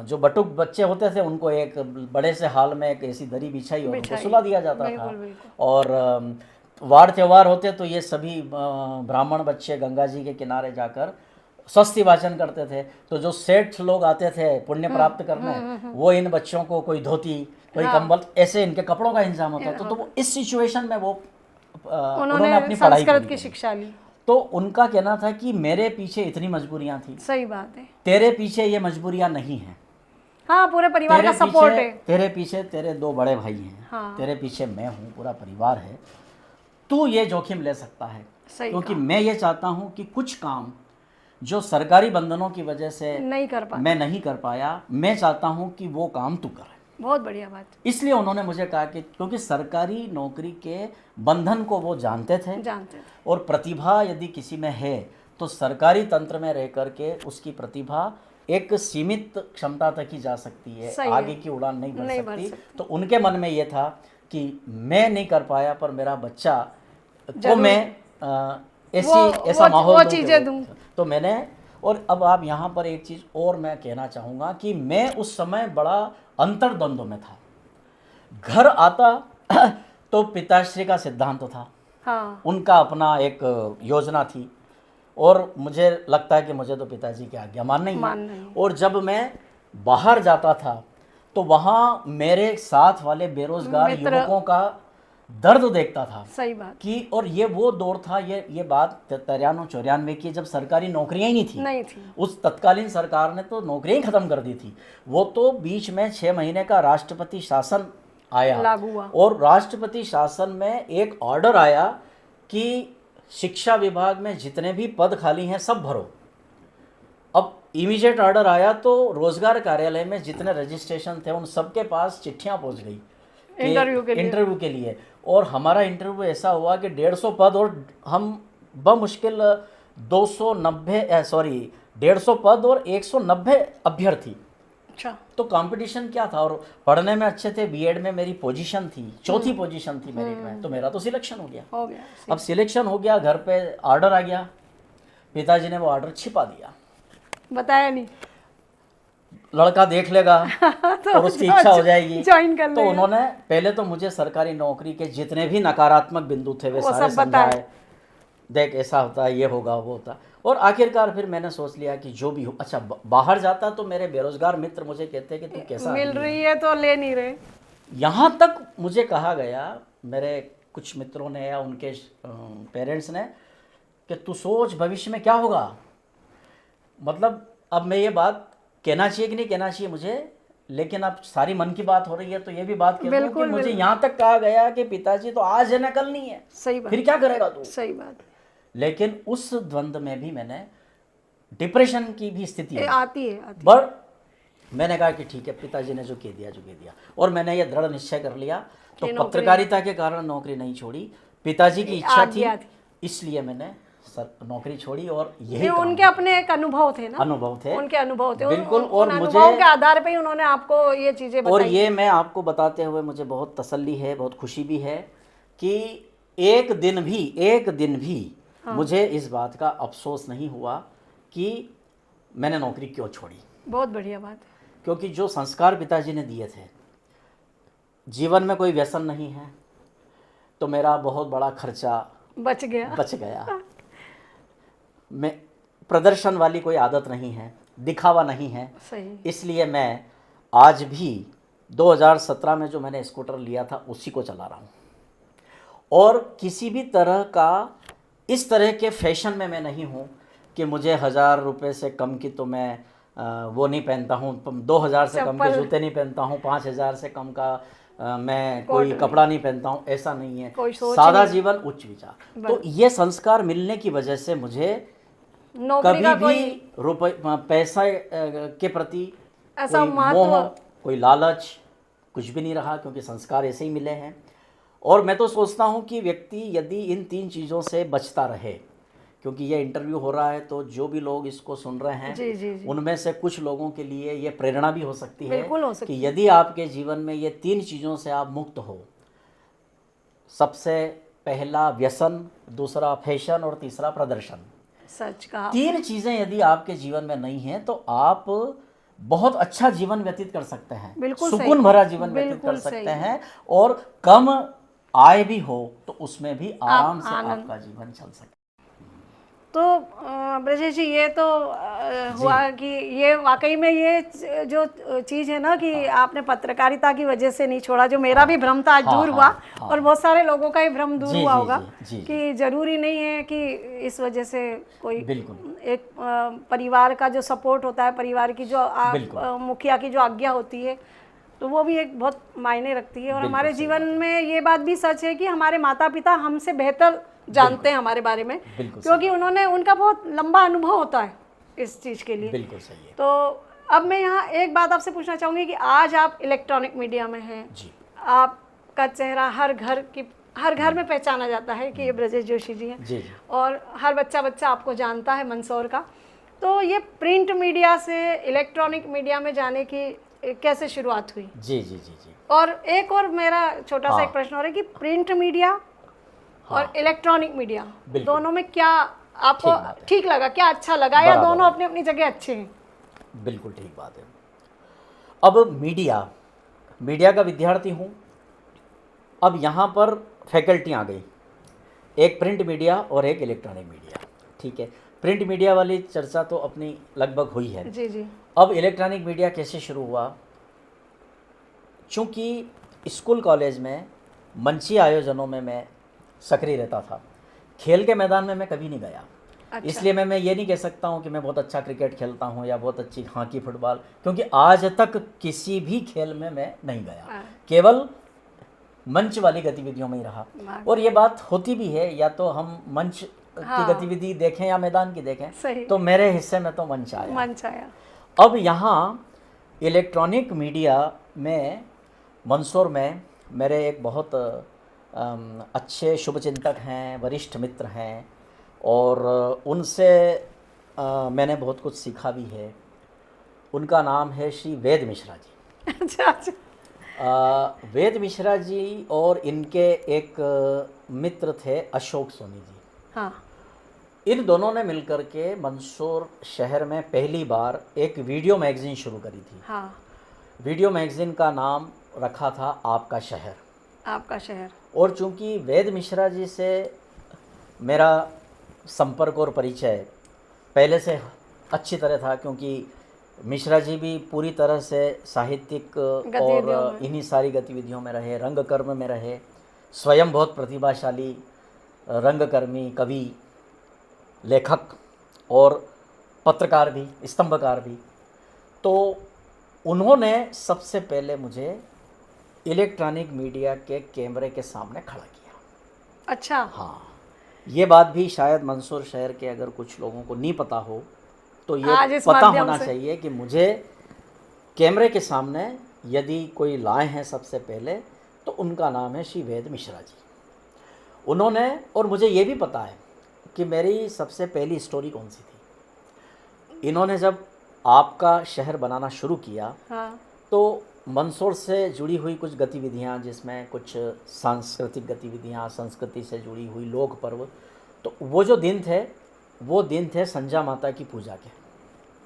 जो बटुक बच्चे होते थे उनको एक बड़े से हाल में एक ऐसी दरी बिछाई और उनको सुला दिया जाता था। और वार त्योहार होते तो ये सभी ब्राह्मण बच्चे गंगा जी के किनारे जाकर स्वस्ति वाचन करते थे। तो जो सेठ लोग आते थे पुण्य प्राप्त करने, वो इन बच्चों को कोई धोती, कोई कंबल, ऐसे इनके कपड़ों का इंतजाम होता था। तो वो इस सिचुएशन में वो उन्होंने अपनी पढ़ाई की शिक्षा ली। तो उनका कहना था कि मेरे पीछे इतनी मजबूरियां थी। सही बात है। तेरे पीछे ये मजबूरियां नहीं हैं। हाँ, पूरे परिवार का सपोर्ट है। तेरे पीछे तेरे 2 बड़े भाई हैं। हाँ। तेरे पीछे मैं हूँ, पूरा परिवार है। तू ये जोखिम ले सकता है, क्योंकि मैं ये चाहता हूँ कि कुछ काम जो सरकारी बंधनों की वजह से मैं नहीं कर पाया, मैं चाहता हूँ कि वो काम तू करे। बहुत बढ़िया बात। इसलिए उन्होंने मुझे कहा कि क्योंकि सरकारी नौकरी के बंधन को वो जानते थे और प्रतिभा यदि किसी में है तो सरकारी तंत्र में रह करके उसकी प्रतिभा एक सीमित क्षमता तक ही जा सकती है, आगे की उड़ान नहीं बढ़ सकती। तो उनके मन में ये था कि मैं नहीं कर पाया पर मेरा बच्चा को मैं ऐसा माहौल दूं। तो मैंने, और अब आप यहाँ पर एक चीज़ और मैं कहना चाहूँगा कि मैं उस समय बड़ा अंतर्द्वंद्व में था। घर आता तो पिताश्री का सिद्धांत था। हाँ। उनका अपना एक योजना थी और मुझे लगता है कि मुझे तो पिताजी की आज्ञा माननी है। और जब मैं बाहर जाता था तो वहाँ मेरे साथ वाले बेरोजगार युवकों का दर्द देखता था। सही बात कि और ये वो दौर था, ये बात 93-94 की, जब सरकारी नौकरियां ही नहीं थी। उस तत्कालीन सरकार ने तो नौकरियां खत्म कर दी थी। वो तो बीच में 6 महीने का राष्ट्रपति शासन आया, लागू हुआ। और राष्ट्रपति शासन में एक ऑर्डर आया कि शिक्षा विभाग में जितने भी पद खाली हैं सब भरो। अब इमीडिएट ऑर्डर आया तो रोजगार कार्यालय में जितने रजिस्ट्रेशन थे उन सबके पास चिट्ठियां पहुंच गई इंटरव्यू के लिए। और हमारा इंटरव्यू ऐसा हुआ कि 150 पद, और हम बमुश्किल 150 पद और 190 अभ्यर्थी। अच्छा। तो कंपटीशन क्या था, और पढ़ने में अच्छे थे, बीएड में मेरी पोजीशन थी, चौथी पोजीशन थी मेरिट में, तो मेरा तो सिलेक्शन हो गया। अब सिलेक्शन हो गया, घर पे ऑर्डर आ गया, पिताजी ने वो ऑर्डर छिपा दिया, बताया नहीं, लड़का देख लेगा तो और उसकी इच्छा हो जाएगी, ज्वाइन कर तो उन्होंने पहले तो मुझे सरकारी नौकरी के जितने भी नकारात्मक बिंदु थे वे सारे समझाए, देख ऐसा होता है, ये होगा वो होता। और आखिरकार फिर मैंने सोच लिया कि जो भी हो, अच्छा बाहर जाता तो मेरे बेरोजगार मित्र मुझे कहते कि तू कैसा मिल रही है तो ले नहीं रहे। यहाँ तक मुझे कहा गया मेरे कुछ मित्रों ने या उनके पेरेंट्स ने कि तू सोच भविष्य में क्या होगा। मतलब अब मैं ये बात कहना चाहिए कि नहीं कहना चाहिए मुझे, लेकिन अब सारी मन की बात हो रही है तो ये भी बात कह दूं कि मुझे यहाँ तक कहा गया कि पिताजी तो आज है ना कल नहीं है। सही बात। फिर क्या करेगा तू। सही बात। लेकिन उस द्वंद्व में भी मैंने डिप्रेशन की भी स्थिति आती है। बट मैंने कहा कि ठीक है, पिताजी ने जो कह दिया, और मैंने ये दृढ़ निश्चय कर लिया। तो पत्रकारिता के कारण नौकरी नहीं छोड़ी, पिताजी की इच्छा थी, इसलिए मैंने नौकरी छोड़ी। और यही उनके अपने एक अनुभव थे ना, उनके अनुभव थे बिल्कुल, और मुझे के आधार पे ही उन्होंने आपको ये चीजें बताई। और ये मैं आपको बताते हुए मुझे बहुत तसल्ली है, बहुत खुशी भी है कि एक दिन भी मुझे इस बात का अफसोस नहीं हुआ कि मैंने नौकरी क्यों छोड़ी। बहुत बढ़िया बात है, क्योंकि जो संस्कार पिताजी ने दिए थे, जीवन में कोई व्यसन नहीं है, तो मेरा बहुत बड़ा खर्चा बच गया। मैं प्रदर्शन वाली कोई आदत नहीं है, दिखावा नहीं है। सही। इसलिए मैं आज भी 2017 में जो मैंने स्कूटर लिया था उसी को चला रहा हूँ, और किसी भी तरह का इस तरह के फैशन में मैं नहीं हूँ कि मुझे 1000 रुपये से कम की तो मैं वो नहीं पहनता हूँ, 2000 से कम के जूते नहीं पहनता हूँ, 5000 से कम का मैं कोई कपड़ा नहीं पहनता हूँ, ऐसा नहीं है। सादा जीवन, उच्च विचार। तो ये संस्कार मिलने की वजह से मुझे कभी भी रुपये पैसा के प्रति कोई मोह, कोई लालच कुछ भी नहीं रहा, क्योंकि संस्कार ऐसे ही मिले हैं। और मैं तो सोचता हूँ कि व्यक्ति यदि इन 3 चीज़ों से बचता रहे, क्योंकि ये इंटरव्यू हो रहा है तो जो भी लोग इसको सुन रहे हैं जी। उनमें से कुछ लोगों के लिए ये प्रेरणा भी हो सकती है कि यदि आपके जीवन में ये 3 चीज़ों से आप मुक्त हो, सबसे पहला व्यसन, दूसरा फैशन और तीसरा प्रदर्शन। सच कहा। 3 चीज़ें यदि आपके जीवन में नहीं हैं तो आप बहुत अच्छा जीवन व्यतीत कर सकते हैं, सुकून भरा जीवन व्यतीत कर सकते हैं, और कम आय भी हो तो उसमें भी आराम से आपका जीवन चल सकता है। तो ब्रजेश जी, ये तो हुआ कि ये वाकई में ये जो चीज़ है ना कि आपने पत्रकारिता की वजह से नहीं छोड़ा, जो मेरा भी भ्रम था आज दूर हुआ, और बहुत सारे लोगों का ही भ्रम दूर हुआ होगा कि ज़रूरी नहीं है कि इस वजह से कोई एक परिवार का जो सपोर्ट होता है, परिवार की जो मुखिया की जो आज्ञा होती है, तो वो भी एक बहुत मायने रखती है। और हमारे जीवन में ये बात भी सच है कि हमारे माता पिता हमसे बेहतर जानते हैं हमारे बारे में, क्योंकि उनका बहुत लंबा अनुभव होता है इस चीज़ के लिए। बिल्कुल सही है। तो अब मैं यहाँ एक बात आपसे पूछना चाहूँगी कि आज आप इलेक्ट्रॉनिक मीडिया में हैं, आपका चेहरा हर घर में पहचाना जाता है कि ये ब्रजेश जोशी जी हैं, और हर बच्चा आपको जानता है मंदसौर का। तो ये प्रिंट मीडिया से इलेक्ट्रॉनिक मीडिया में जाने की कैसे शुरुआत हुई? जी। और एक और मेरा छोटा सा एक प्रश्न हो रहा है कि प्रिंट मीडिया और इलेक्ट्रॉनिक मीडिया दोनों में क्या आपको ठीक लगा, क्या अच्छा लगा, या दोनों अपनी अपनी जगह अच्छे हैं? बिल्कुल ठीक बात है। अब मीडिया का विद्यार्थी हूँ, अब यहाँ पर फैकल्टी आ गई, एक प्रिंट मीडिया और एक इलेक्ट्रॉनिक मीडिया। ठीक है, प्रिंट मीडिया वाली चर्चा तो अपनी लगभग हुई है। जी। अब इलेक्ट्रॉनिक मीडिया कैसे शुरू हुआ? चूँकि स्कूल कॉलेज में मंची आयोजनों में मैं सक्रिय रहता था, खेल के मैदान में मैं कभी नहीं गया। अच्छा। इसलिए मैं ये नहीं कह सकता हूँ कि मैं बहुत अच्छा क्रिकेट खेलता हूँ या बहुत अच्छी हॉकी, फुटबॉल, क्योंकि आज तक किसी भी खेल में मैं नहीं गया, केवल मंच वाली गतिविधियों में ही रहा। और ये बात होती भी है, या तो हम मंच की गतिविधि देखें या मैदान की देखें, सही। तो मेरे हिस्से में तो मंच आया। मंच आया। अब यहाँ इलेक्ट्रॉनिक मीडिया में मंदसौर में मेरे एक बहुत अच्छे शुभचिंतक हैं, वरिष्ठ मित्र हैं, और उनसे मैंने बहुत कुछ सीखा भी है। उनका नाम है श्री वेद मिश्रा जी। अच्छा अच्छा। वेद मिश्रा जी और इनके एक मित्र थे अशोक सोनी जी। हाँ। इन दोनों ने मिलकर के मंदसौर शहर में पहली बार एक वीडियो मैगज़ीन शुरू करी थी। हाँ। वीडियो मैगज़ीन का नाम रखा था आपका शहर। आपका शहर। और चूंकि वेद मिश्रा जी से मेरा संपर्क और परिचय पहले से अच्छी तरह था, क्योंकि मिश्रा जी भी पूरी तरह से साहित्यिक और इन्हीं सारी गतिविधियों में रहे, रंगकर्म में रहे, स्वयं बहुत प्रतिभाशाली रंगकर्मी, कवि, लेखक और पत्रकार भी, स्तंभकार भी। तो उन्होंने सबसे पहले मुझे इलेक्ट्रॉनिक मीडिया के कैमरे के सामने खड़ा किया। अच्छा। हाँ, ये बात भी शायद मंदसौर शहर के अगर कुछ लोगों को नहीं पता हो तो ये पता होना चाहिए कि मुझे कैमरे के सामने यदि कोई लाए हैं सबसे पहले तो उनका नाम है श्री वेद मिश्रा जी। उन्होंने, और मुझे ये भी पता है कि मेरी सबसे पहली स्टोरी कौन सी थी। इन्होंने जब आपका शहर बनाना शुरू किया, हाँ। तो मंदसौर से जुड़ी हुई कुछ गतिविधियाँ, जिसमें कुछ सांस्कृतिक गतिविधियाँ, संस्कृति से जुड़ी हुई लोक पर्व, तो वो जो दिन थे संजा माता की पूजा के।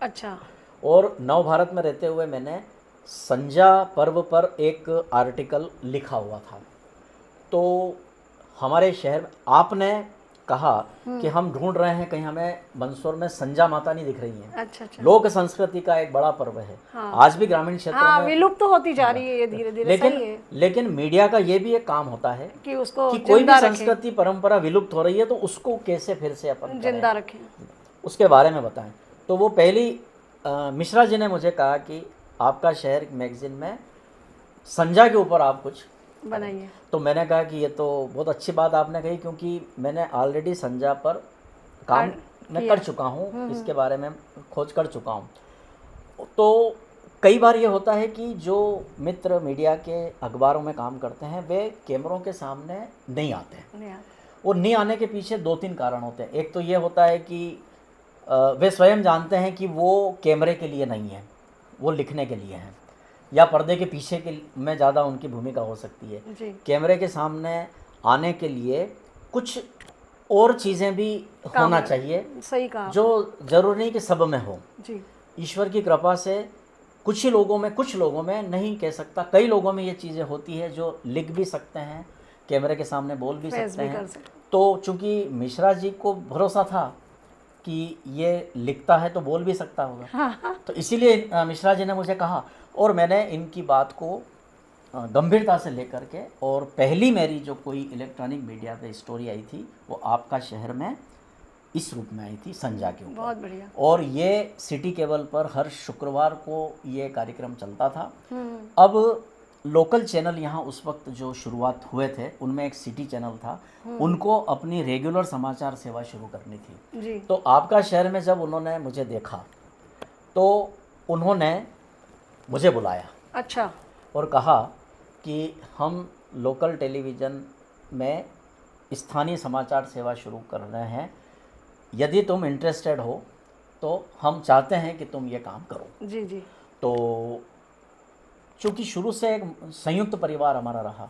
अच्छा। और नव भारत में रहते हुए मैंने संजा पर्व पर एक आर्टिकल लिखा हुआ था। तो हमारे शहर में आपने कहा कि हम ढूंढ रहे हैं, कहीं हमें मंदसौर में संजा माता नहीं दिख रही है। अच्छा अच्छा। लोक संस्कृति का एक बड़ा पर्व है। हाँ। आज भी ग्रामीण क्षेत्रों में विलुप्त तो होती जा रही है ये धीरे धीरे। लेकिन मीडिया का ये भी एक काम होता है कि उसको कि कोई भी संस्कृति परंपरा विलुप्त हो रही है तो उसको कैसे फिर से अपन जिंदा रखें, उसके बारे में बताएं। तो वो पहली मिश्रा जी ने मुझे कहा कि आपका शहर मैगजीन में संजा के ऊपर आप कुछ बनाइए। तो मैंने कहा कि ये तो बहुत अच्छी बात आपने कही, क्योंकि मैंने ऑलरेडी संजा पर काम मैं कर चुका हूँ, इसके बारे में खोज कर चुका हूँ। तो कई बार ये होता है कि जो मित्र मीडिया के अखबारों में काम करते हैं वे कैमरों के सामने नहीं आते हैं। और नहीं आने के पीछे 2-3 कारण होते हैं। एक तो ये होता है कि वे स्वयं जानते हैं कि वो कैमरे के लिए नहीं है, वो लिखने के लिए हैं, या पर्दे के पीछे के में ज़्यादा उनकी भूमिका हो सकती है जी। कैमरे के सामने आने के लिए कुछ और चीज़ें भी होना चाहिए। सही कहा। जो ज़रूरी नहीं कि सब में हो। जी। ईश्वर की कृपा से कुछ लोगों में नहीं कह सकता, कई लोगों में ये चीज़ें होती है जो लिख भी सकते हैं, कैमरे के सामने बोल भी सकते हैं। तो चूँकि मिश्रा जी को भरोसा था कि ये लिखता है तो बोल भी सकता होगा। हाँ। तो इसीलिए मिश्रा जी ने मुझे कहा, और मैंने इनकी बात को गंभीरता से लेकर के, और पहली मेरी जो कोई इलेक्ट्रॉनिक मीडिया पे स्टोरी आई थी वो आपका शहर में इस रूप में आई थी, संजा के ऊपर। बहुत बढ़िया। और ये सिटी केबल पर हर शुक्रवार को ये कार्यक्रम चलता था। अब लोकल चैनल यहाँ उस वक्त जो शुरुआत हुए थे उनमें एक सिटी चैनल था, उनको अपनी रेगुलर समाचार सेवा शुरू करनी थी जी। तो आपका शहर में जब उन्होंने मुझे देखा तो उन्होंने मुझे बुलाया। अच्छा। और कहा कि हम लोकल टेलीविज़न में स्थानीय समाचार सेवा शुरू कर रहे हैं, यदि तुम इंटरेस्टेड हो तो हम चाहते हैं कि तुम ये काम करो। जी जी। तो चूँकि शुरू से एक संयुक्त परिवार हमारा रहा,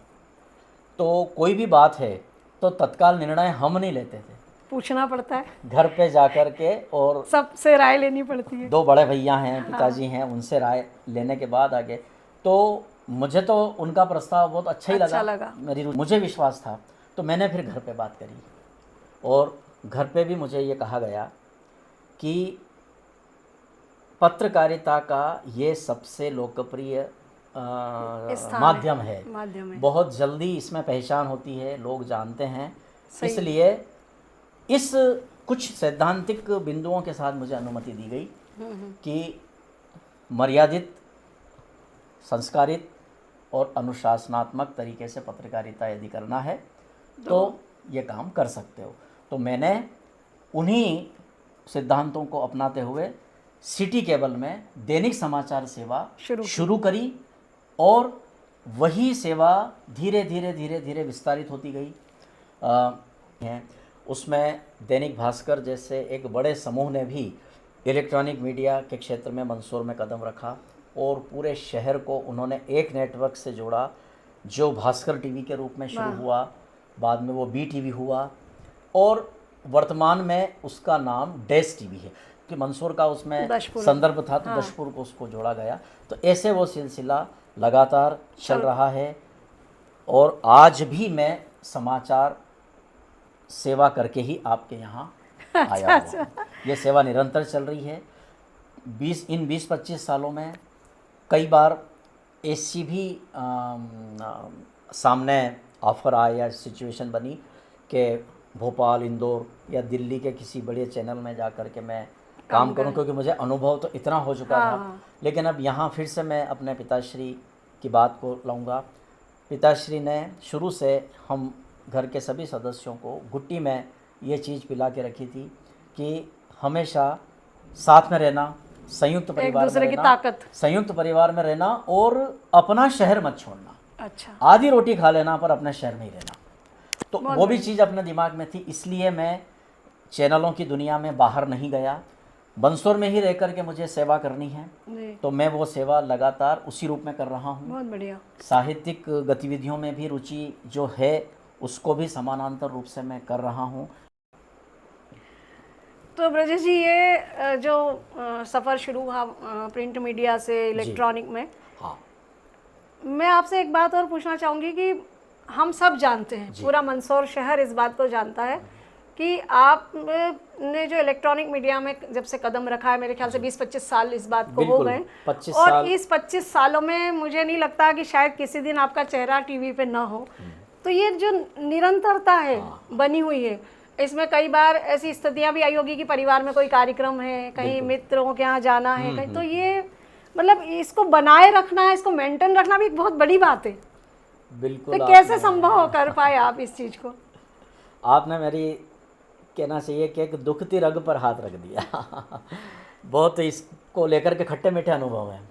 तो कोई भी बात है तो तत्काल निर्णय हम नहीं लेते थे, पूछना पड़ता है घर पे जाकर के, और सबसे राय लेनी पड़ती है। 2 बड़े भैया हैं, पिताजी हैं, उनसे राय लेने के बाद आगे। तो मुझे तो उनका प्रस्ताव बहुत अच्छा ही लगा। मुझे विश्वास था, तो मैंने फिर घर पे बात करी, और घर पे भी मुझे ये कहा गया कि पत्रकारिता का ये सबसे लोकप्रिय माध्यम है, बहुत जल्दी इसमें पहचान होती है, लोग जानते हैं। इसलिए इस कुछ सैद्धांतिक बिंदुओं के साथ मुझे अनुमति दी गई कि मर्यादित, संस्कारित और अनुशासनात्मक तरीके से पत्रकारिता यदि करना है तो ये काम कर सकते हो। तो मैंने उन्हीं सिद्धांतों को अपनाते हुए सिटी केबल में दैनिक समाचार सेवा शुरू करी और वही सेवा धीरे धीरे विस्तारित होती गई। है उसमें दैनिक भास्कर जैसे एक बड़े समूह ने भी इलेक्ट्रॉनिक मीडिया के क्षेत्र में मंदसौर में कदम रखा और पूरे शहर को उन्होंने एक नेटवर्क से जोड़ा, जो भास्कर टीवी के रूप में शुरू हुआ, बाद में वो बी टीवी हुआ और वर्तमान में उसका नाम डैश टीवी है कि मंदसौर का उसमें संदर्भ था तो दशपुर को उसको जोड़ा गया। तो ऐसे वो सिलसिला लगातार चल रहा है और आज भी मैं समाचार सेवा करके ही आपके यहाँ आया हुआ। ये सेवा निरंतर चल रही है। 20-25 सालों में कई बार ऐसी भी सामने ऑफर आया या सिचुएशन बनी कि भोपाल, इंदौर या दिल्ली के किसी बड़े चैनल में जा कर के मैं काम करूं, क्योंकि मुझे अनुभव तो इतना हो चुका था। लेकिन अब यहाँ फिर से मैं अपने पिताश्री की बात को लाऊंगा। पिताश्री ने शुरू से हम घर के सभी सदस्यों को गुट्टी में ये चीज़ पिला के रखी थी कि हमेशा साथ में रहना, संयुक्त परिवार में रहना, संयुक्त परिवार में रहना और अपना शहर मत छोड़ना। अच्छा। आधी रोटी खा लेना पर अपने शहर में ही रहना। तो वो भी चीज़ अपने दिमाग में थी, इसलिए मैं चैनलों की दुनिया में बाहर नहीं गया। मंदसौर में ही रह कर के मुझे सेवा करनी है, तो मैं वो सेवा लगातार उसी रूप में कर रहा हूँ। बहुत बढ़िया। साहित्यिक गतिविधियों में भी रुचि जो है उसको भी समानांतर रूप से मैं कर रहा हूँ। तो ब्रजेश जी, ये जो सफ़र शुरू हुआ प्रिंट मीडिया से इलेक्ट्रॉनिक में, हाँ, मैं आपसे एक बात और पूछना चाहूँगी कि हम सब जानते हैं, पूरा मंदसौर शहर इस बात को जानता है कि आपने जो इलेक्ट्रॉनिक मीडिया में जब से कदम रखा है, मेरे ख्याल से 20-25 साल इस बात को हो गए, और इस 25 सालों में मुझे नहीं लगता कि शायद किसी दिन आपका चेहरा टीवी पे ना हो। तो ये जो निरंतरता है बनी हुई है, इसमें कई बार ऐसी स्थितियां भी आई होगी कि परिवार में कोई कार्यक्रम है, कहीं मित्रों के यहाँ जाना है, कहीं, तो ये मतलब इसको बनाए रखना, इसको मेंटेन रखना भी एक बहुत बड़ी बात है। बिल्कुल। तो कैसे संभव कर पाए आप इस चीज़ को? आपने मेरी कहना चाहिए कि एक दुखती रग पर हाथ रख दिया। बहुत इसको लेकर के खट्टे मीठे अनुभव हैं।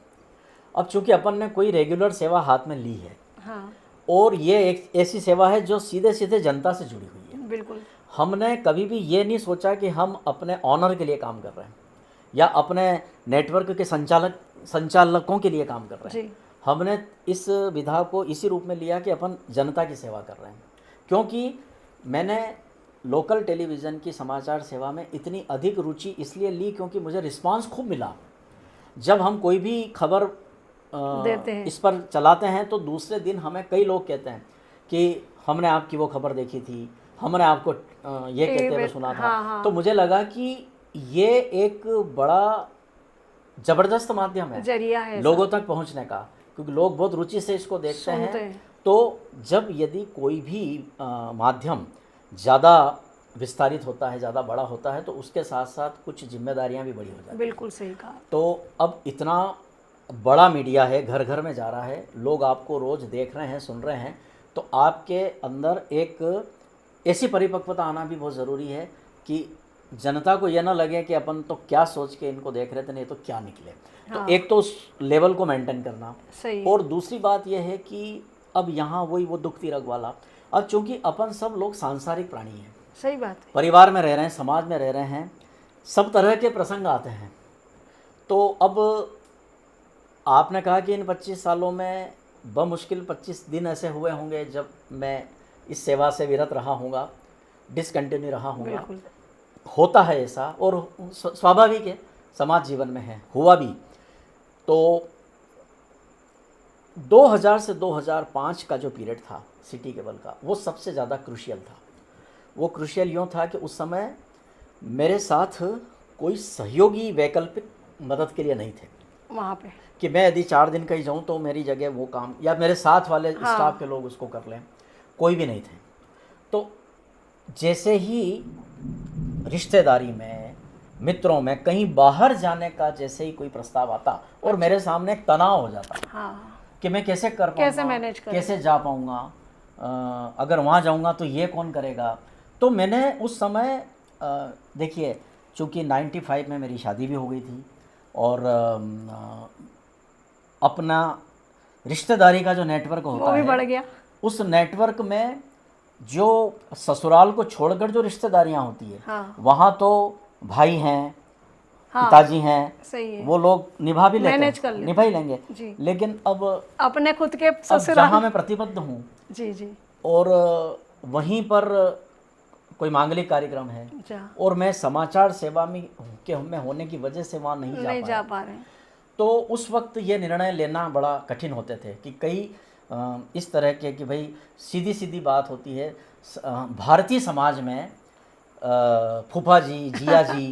अब चूंकि अपन ने कोई रेगुलर सेवा हाथ में ली है, हाँ, और ये एक ऐसी सेवा है जो सीधे सीधे जनता से जुड़ी हुई है। बिल्कुल। हमने कभी भी ये नहीं सोचा कि हम अपने ऑनर के लिए काम कर रहे हैं या अपने नेटवर्क के संचालकों के लिए काम कर रहे हैं। हमने इस विधा को इसी रूप में लिया कि अपन जनता की सेवा कर रहे हैं। क्योंकि मैंने लोकल टेलीविज़न की समाचार सेवा में इतनी अधिक रुचि इसलिए ली क्योंकि मुझे रिस्पांस खूब मिला। जब हम कोई भी खबर देते हैं, इस पर चलाते हैं, तो दूसरे दिन हमें कई लोग कहते हैं कि हमने आपकी वो खबर देखी थी, हमने आपको ये कहते हुए सुना था। हाँ। तो मुझे लगा कि ये एक बड़ा ज़बरदस्त माध्यम है, जरिया है लोगों तक पहुंचने का, क्योंकि लोग बहुत रुचि से इसको देखते हैं। तो जब यदि कोई भी माध्यम ज़्यादा विस्तारित होता है, ज़्यादा बड़ा होता है, तो उसके साथ साथ कुछ जिम्मेदारियां भी बड़ी हो जाती हैं। बिल्कुल सही कहा। तो अब इतना बड़ा मीडिया है, घर घर में जा रहा है, लोग आपको रोज़ देख रहे हैं, सुन रहे हैं, तो आपके अंदर एक ऐसी परिपक्वता आना भी बहुत ज़रूरी है कि जनता को यह ना लगे कि अपन तो क्या सोच के इनको देख रहे थे, नहीं तो क्या निकले। हाँ। तो एक तो उस लेवल को मेंटेन करना सही। और दूसरी बात यह है कि अब यहाँ वही वो दुखती रग वाला, अब चूँकि अपन सब लोग सांसारिक प्राणी हैं, सही बात है, परिवार में रह रहे हैं, समाज में रह रहे हैं, सब तरह के प्रसंग आते हैं। तो अब आपने कहा कि इन 25 सालों में बमुश्किल 25 दिन ऐसे हुए होंगे जब मैं इस सेवा से विरत रहा हूँगा, डिसकंटिन्यू रहा हूँगा। होता है ऐसा और स्वाभाविक है, समाज जीवन में है, हुआ भी। तो 2000 से 2005 का जो पीरियड था सिटी केबल का, वो सबसे ज़्यादा क्रूशियल था। वो क्रूशियल यूँ था कि उस समय मेरे साथ कोई सहयोगी वैकल्पिक मदद के लिए नहीं थे वहाँ पे, कि मैं यदि 4 दिन कहीं जाऊँ तो मेरी जगह वो काम या मेरे साथ वाले स्टाफ के लोग उसको कर लें, कोई भी नहीं थे। तो जैसे ही रिश्तेदारी में, मित्रों में, कहीं बाहर जाने का जैसे ही कोई प्रस्ताव आता और मेरे सामने एक तनाव हो जाता कि मैं कैसे कर पाऊँगा, कैसे मैनेज करूँ, कैसे जा पाऊँगा, अगर वहाँ जाऊँगा तो ये कौन करेगा। तो मैंने उस समय देखिए, चूँकि 95 में मेरी शादी भी हो गई थी और अपना रिश्तेदारी का जो नेटवर्क होता वो भी है, बढ़ गया। उस नेटवर्क में जो ससुराल को छोड़कर जो रिश्तेदारियां होती है, हाँ। वहाँ तो भाई हैं, हाँ, पिताजी हैं, सही है, वो लोग निभा भी लेते मैनेज कर हैं, लेते निभा ही लेंगे। जी। लेकिन अब अपने खुद के जहाँ ससुराल। मैं प्रतिबद्ध हूँ जी जी। और वहीं पर कोई मांगलिक कार्यक्रम है जा और मैं समाचार सेवा में होने की वजह से वहाँ नहीं नहीं जा जा पाया, पा रहे हैं। तो उस वक्त ये निर्णय लेना बड़ा कठिन होते थे कि कई इस तरह के कि भाई सीधी सीधी बात होती है, भारतीय समाज में फूफा जी, जिया जी,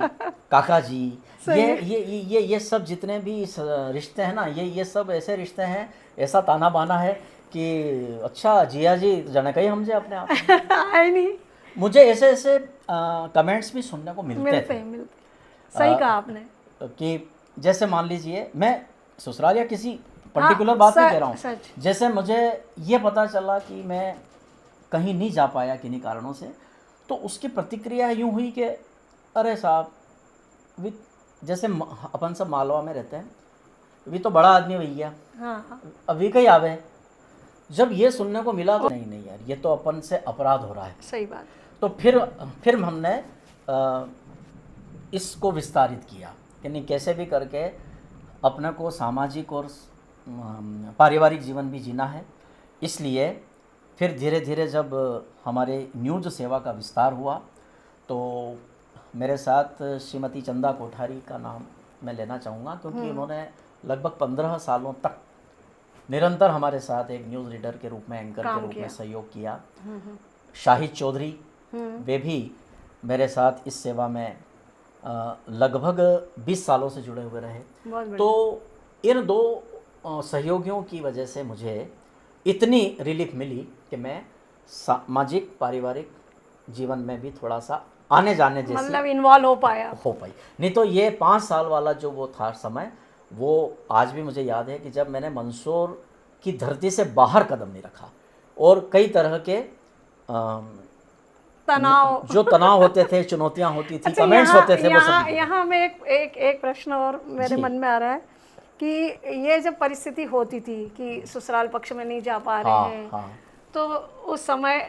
काका जी, सही है। ये सब जितने भी रिश्ते हैं ना, ये सब ऐसे रिश्ते हैं, ऐसा ताना बाना है कि अच्छा जिया जी जाने का ही हमसे अपने आप में। है नहीं, मुझे ऐसे ऐसे कमेंट्स भी सुनने को मिलते थे मिलते। सही कहा आपने। कि जैसे मान लीजिए, मैं ससुराल या किसी हाँ, पर्टिकुलर बात नहीं कह रहा हूँ, सच। जैसे मुझे ये पता चला कि मैं कहीं नहीं जा पाया किन्हीं कारणों से, तो उसकी प्रतिक्रिया यूँ हुई कि अरे साहब, भी जैसे अपन सब मालवा में रहते हैं, अभी तो बड़ा आदमी भैया, हाँ, अभी कहीं आवे। जब ये सुनने को मिला तो नहीं नहीं यार, ये तो अपन से अपराध हो रहा है। सही बात। तो फिर हमने इसको विस्तारित किया कि नहीं, कैसे भी करके अपने को सामाजिक और पारिवारिक जीवन भी जीना है। इसलिए फिर धीरे धीरे जब हमारे न्यूज़ सेवा का विस्तार हुआ, तो मेरे साथ श्रीमती चंदा कोठारी का नाम मैं लेना चाहूँगा, क्योंकि उन्होंने लगभग 15 सालों तक निरंतर हमारे साथ एक न्यूज़ रीडर के रूप में, एंकर के रूप में सहयोग किया। शाहिद चौधरी, वे भी मेरे साथ इस सेवा में लगभग 20 सालों से जुड़े हुए रहे। तो इन दो सहयोगियों की वजह से मुझे इतनी रिलीफ मिली कि मैं सामाजिक पारिवारिक जीवन में भी थोड़ा सा आने जाने जैसी मतलब इन्वॉल्व हो पाई। नहीं तो ये 5 साल वाला जो वो था समय, वो आज भी मुझे याद है कि जब मैंने मंदसौर की धरती से बाहर कदम नहीं रखा और कई तरह के तनाव होते थे, चुनौतियां होती थी, अच्छा, कमेंट्स होते थे, वो सब। यहाँ में एक प्रश्न और मेरे मन में आ रहा है कि ये जब परिस्थिति होती थी कि ससुराल पक्ष में नहीं जा पा रहे हैं, हाँ, तो उस समय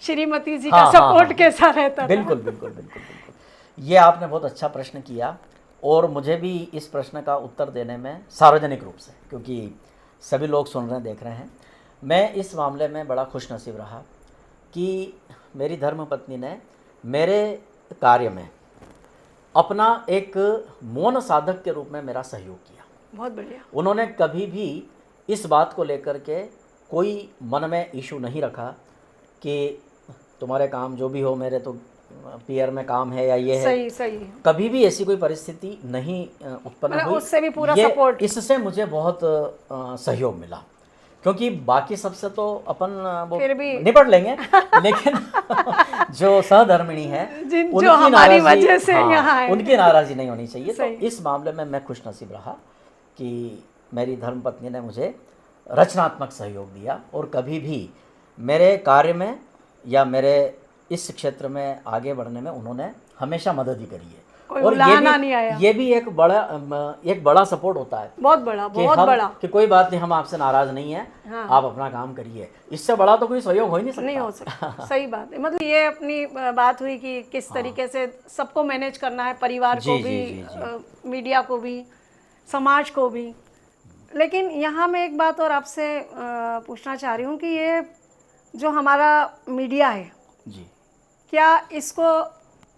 श्रीमती जी का सपोर्ट कैसा रहता था? बिल्कुल बिल्कुल बिल्कुल बिल्कुल, ये आपने बहुत अच्छा प्रश्न किया और मुझे भी इस प्रश्न का उत्तर देने में सार्वजनिक रूप से, क्योंकि सभी लोग सुन रहे हैं, देख रहे हैं, मैं इस मामले में बड़ा खुशनसीब रहा कि मेरी धर्मपत्नी ने मेरे कार्य में अपना एक मौन साधक के रूप में मेरा सहयोग किया। बहुत बढ़िया। उन्होंने कभी भी इस बात को लेकर के कोई मन में इशू नहीं रखा कि तुम्हारे काम जो भी हो, मेरे तो पीयर में काम है या ये है। सही। कभी भी ऐसी कोई परिस्थिति नहीं उत्पन्न हुई। उससे भी पूरा सपोर्ट। इससे मुझे बहुत सहयोग मिला, क्योंकि बाकी सबसे तो अपन वो निपट लेंगे लेकिन जो सहधर्मिणी है, जो हमारी वजह से यहाँ है, उनकी नाराज़ी नहीं होनी चाहिए। तो इस मामले में मैं खुशनसीब रहा कि मेरी धर्मपत्नी ने मुझे रचनात्मक सहयोग दिया और कभी भी मेरे कार्य में या मेरे इस क्षेत्र में आगे बढ़ने में उन्होंने हमेशा मदद ही करी है। और ये भी एक बड़ा सपोर्ट होता है, बहुत बड़ा कि कोई बात नहीं, हम आपसे नाराज नहीं है, हाँ। आप अपना काम करिए। इससे बड़ा तो कोई सहयोग हो ही नहीं हो सकता। सही बात है। मतलब ये अपनी बात हुई कि किस तरीके से सबको मैनेज करना है, परिवार को भी, मीडिया को भी, समाज को भी। लेकिन यहाँ मैं एक बात और आपसे पूछना चाह रही हूँ कि ये जो हमारा मीडिया है जी, क्या इसको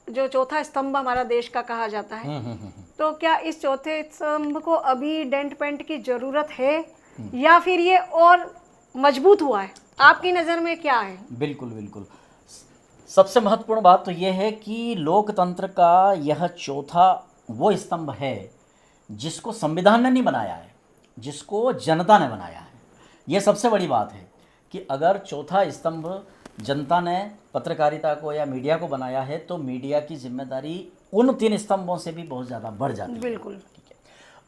जो चौथा स्तंभ हमारा देश का कहा जाता है, तो क्या इस चौथे स्तंभ को अभी डेंट पेंट की जरूरत है या फिर ये और मजबूत हुआ है? आपकी नज़र में क्या है? बिल्कुल बिल्कुल, सबसे महत्वपूर्ण बात तो ये है कि लोकतंत्र का यह चौथा वो स्तंभ है जिसको संविधान ने नहीं बनाया है, जिसको जनता ने बनाया है। ये सबसे बड़ी बात है कि अगर चौथा स्तंभ जनता ने पत्रकारिता को या मीडिया को बनाया है, तो मीडिया की जिम्मेदारी उन 3 स्तंभों से भी बहुत ज़्यादा बढ़ जाती है। बिल्कुल। ठीक है।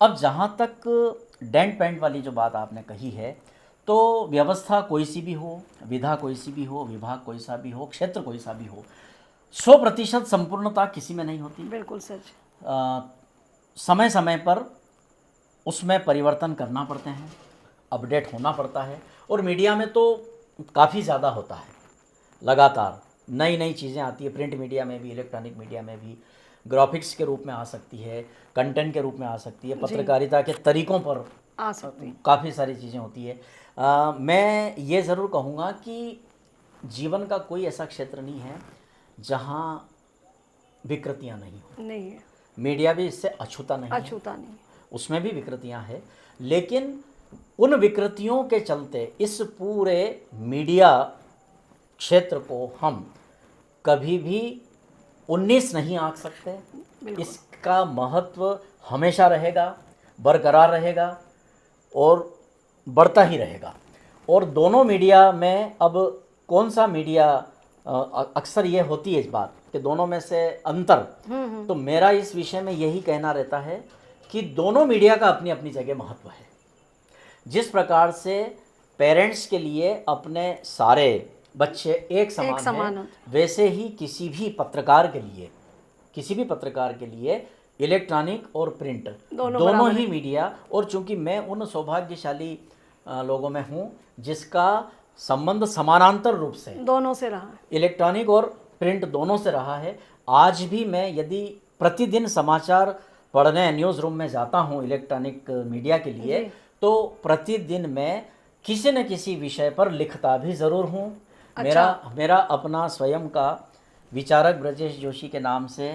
अब जहाँ तक डेंट पेंट वाली जो बात आपने कही है, तो व्यवस्था कोई सी भी हो, विधा कोई सी भी हो, विभाग कोई सा भी हो, क्षेत्र कोई सा भी हो, 100% संपूर्णता किसी में नहीं होती। बिल्कुल सच। समय समय पर उसमें परिवर्तन करना पड़ते हैं, अपडेट होना पड़ता है। और मीडिया में तो काफ़ी ज़्यादा होता है, लगातार नई नई चीज़ें आती है। प्रिंट मीडिया में भी, इलेक्ट्रॉनिक मीडिया में भी, ग्राफिक्स के रूप में आ सकती है, कंटेंट के रूप में आ सकती है, पत्रकारिता के तरीक़ों पर आ सकती है, काफ़ी सारी चीज़ें होती है। मैं ये ज़रूर कहूँगा कि जीवन का कोई ऐसा क्षेत्र नहीं है जहाँ विकृतियाँ नहीं हो। नहीं है, मीडिया भी इससे अछूता नहीं है, अछूता नहीं है। उसमें भी विकृतियाँ हैं, लेकिन उन विकृतियों के चलते इस पूरे मीडिया क्षेत्र को हम कभी भी 19 नहीं आंक सकते। इसका महत्व हमेशा रहेगा, बरकरार रहेगा और बढ़ता ही रहेगा। और दोनों मीडिया में अब कौन सा मीडिया, अक्सर ये होती है इस बात कि दोनों में से अंतर, तो मेरा इस विषय में यही कहना रहता है कि दोनों मीडिया का अपनी अपनी जगह महत्व है। जिस प्रकार से पेरेंट्स के लिए अपने सारे बच्चे एक समान हैं, वैसे ही किसी भी पत्रकार के लिए इलेक्ट्रॉनिक और प्रिंट दोनों ही मीडिया। और चूंकि मैं उन सौभाग्यशाली लोगों में हूँ जिसका संबंध समानांतर रूप से दोनों से रहा है, इलेक्ट्रॉनिक और प्रिंट दोनों से रहा है। आज भी मैं यदि प्रतिदिन समाचार पढ़ने न्यूज़ रूम में जाता हूँ इलेक्ट्रॉनिक मीडिया के लिए, तो प्रतिदिन मैं किसी न किसी विषय पर लिखता भी ज़रूर हूँ। मेरा अपना स्वयं का विचारक ब्रजेश जोशी के नाम से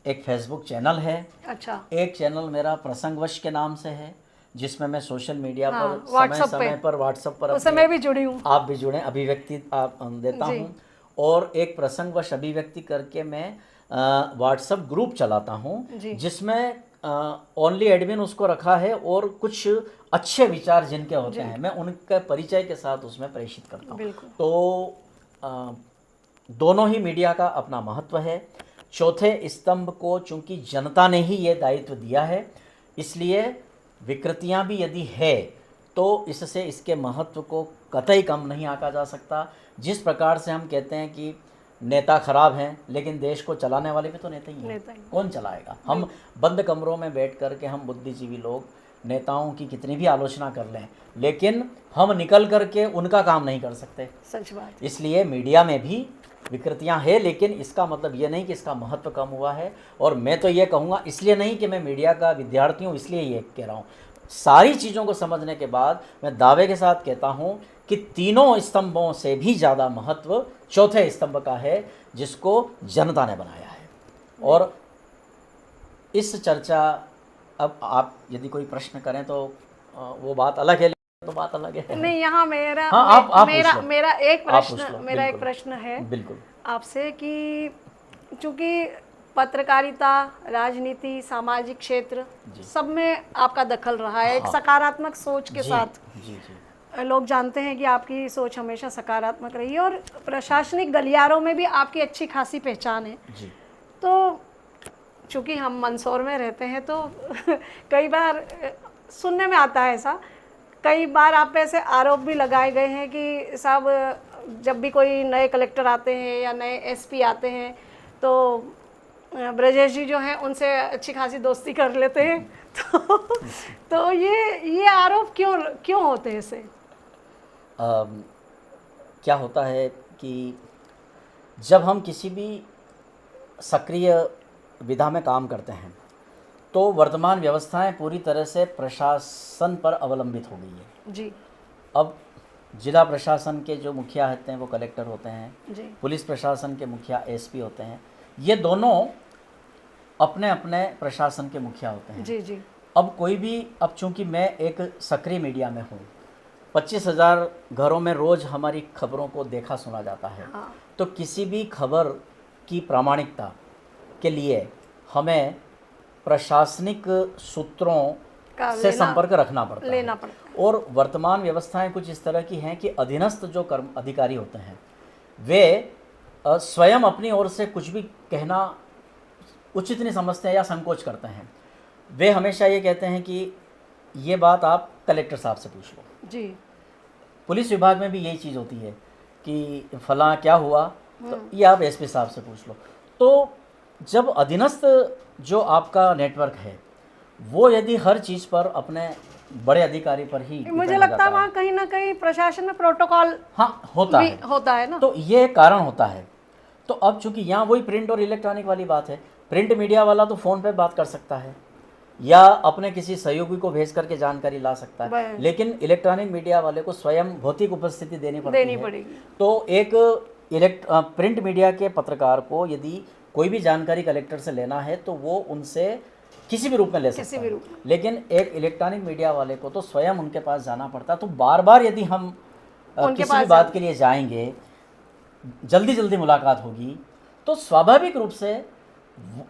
एक फेसबुक चैनल है। अच्छा। एक चैनल मेरा प्रसंगवश के नाम से है, जिसमें मैं सोशल मीडिया पर समय पर व्हाट्सएप पर उससे मैं भी जुड़ी हूँ, आप भी जुड़े, अभिव्यक्ति आप देता हूँ। और एक प्रसंगवश अभिव्यक्ति करके मैं व्हाट्सएप ग्रुप चलाता हूँ, जिसमें ओनली एडमिन उसको रखा है और कुछ अच्छे विचार जिनके होते हैं मैं उनके परिचय के साथ उसमें प्रेषित करता हूँ। तो दोनों ही मीडिया का अपना महत्व है। चौथे स्तंभ को चूंकि जनता ने ही ये दायित्व दिया है, इसलिए विकृतियां भी यदि है तो इससे इसके महत्व को कतई कम नहीं आंका जा सकता। जिस प्रकार से हम कहते हैं कि नेता खराब हैं, लेकिन देश को चलाने वाले भी तो नेता ही हैं। कौन चलाएगा? हम बंद कमरों में बैठ कर के हम बुद्धिजीवी लोग नेताओं की कितनी भी आलोचना कर लें, लेकिन हम निकल करके उनका काम नहीं कर सकते। सच बात। इसलिए मीडिया में भी विकृतियां हैं, लेकिन इसका मतलब ये नहीं कि इसका महत्व कम हुआ है। और मैं तो ये कहूँगा, इसलिए नहीं कि मैं मीडिया का विद्यार्थी हूँ इसलिए ये कह रहा हूँ, सारी चीज़ों को समझने के बाद मैं दावे के साथ कहता हूँ कि तीनों स्तंभों से भी ज़्यादा महत्व चौथे स्तंभ का है, जिसको जनता ने बनाया है। और इस चर्चा, अब आप यदि कोई प्रश्न करें तो वो बात अलग है, तो बात अलग है। नहीं, यहाँ मेरा एक प्रश्न है बिल्कुल आपसे कि चूंकि पत्रकारिता, राजनीति, सामाजिक क्षेत्र सब में आपका दखल रहा है, एक सकारात्मक सोच के साथ। लोग जानते हैं कि आपकी सोच हमेशा सकारात्मक रही है और प्रशासनिक गलियारों में भी आपकी अच्छी खासी पहचान है। तो चूंकि हम मंदसौर में रहते हैं तो कई बार सुनने में आता है ऐसा, कई बार आप पे ऐसे आरोप भी लगाए गए हैं कि साहब जब भी कोई नए कलेक्टर आते हैं या नए एसपी आते हैं तो ब्रजेश जी जो हैं उनसे अच्छी खासी दोस्ती कर लेते हैं। तो ये आरोप क्यों होते हैं ऐसे? क्या होता है कि जब हम किसी भी सक्रिय विधा में काम करते हैं तो वर्तमान व्यवस्थाएं पूरी तरह से प्रशासन पर अवलंबित हो गई है जी। अब जिला प्रशासन के जो मुखिया होते हैं वो कलेक्टर होते हैं जी। पुलिस प्रशासन के मुखिया एसपी होते हैं, ये दोनों अपने अपने प्रशासन के मुखिया होते हैं। जी जी। अब कोई भी, अब चूंकि मैं एक सक्रिय मीडिया में हूँ, 25,000 घरों में रोज़ हमारी खबरों को देखा सुना जाता है। हाँ। तो किसी भी खबर की प्रामाणिकता के लिए हमें प्रशासनिक सूत्रों से संपर्क रखना पड़ता है। और वर्तमान व्यवस्थाएं कुछ इस तरह की हैं कि अधीनस्थ जो कर्म अधिकारी होते हैं वे स्वयं अपनी ओर से कुछ भी कहना उचित नहीं समझते हैं या संकोच करते हैं। वे हमेशा ये कहते हैं कि ये बात आप कलेक्टर साहब से पूछ लो। जी। पुलिस विभाग में भी यही चीज़ होती है कि फलां क्या हुआ, तो ये आप एसपी साहब से पूछ लो। तो जब अधीनस्थ जो आपका नेटवर्क है वो यदि हर चीज़ पर अपने बड़े अधिकारी पर ही मुझे depend लगता है जाता वहाँ कहीं ना कहीं प्रशासन में प्रोटोकॉल हाँ होता भी है, होता है ना। तो ये कारण होता है। तो अब चूंकि यहाँ वही प्रिंट और इलेक्ट्रॉनिक वाली बात है, प्रिंट मीडिया वाला तो फ़ोन पे बात कर सकता है या अपने किसी सहयोगी को भेज करके जानकारी ला सकता है, बस। लेकिन इलेक्ट्रॉनिक मीडिया वाले को स्वयं भौतिक उपस्थिति देनी पड़ती देनी है। पड़ेगी। तो एक प्रिंट मीडिया के पत्रकार को यदि कोई भी जानकारी कलेक्टर से लेना है तो वो उनसे किसी भी रूप में ले किसी सकता भी है, रूप में। लेकिन एक इलेक्ट्रॉनिक मीडिया वाले को तो स्वयं उनके पास जाना पड़ता है। तो बार बार यदि हम उनके किसी भी पास बात के लिए जाएंगे, जल्दी जल्दी मुलाकात होगी, तो स्वाभाविक रूप से ये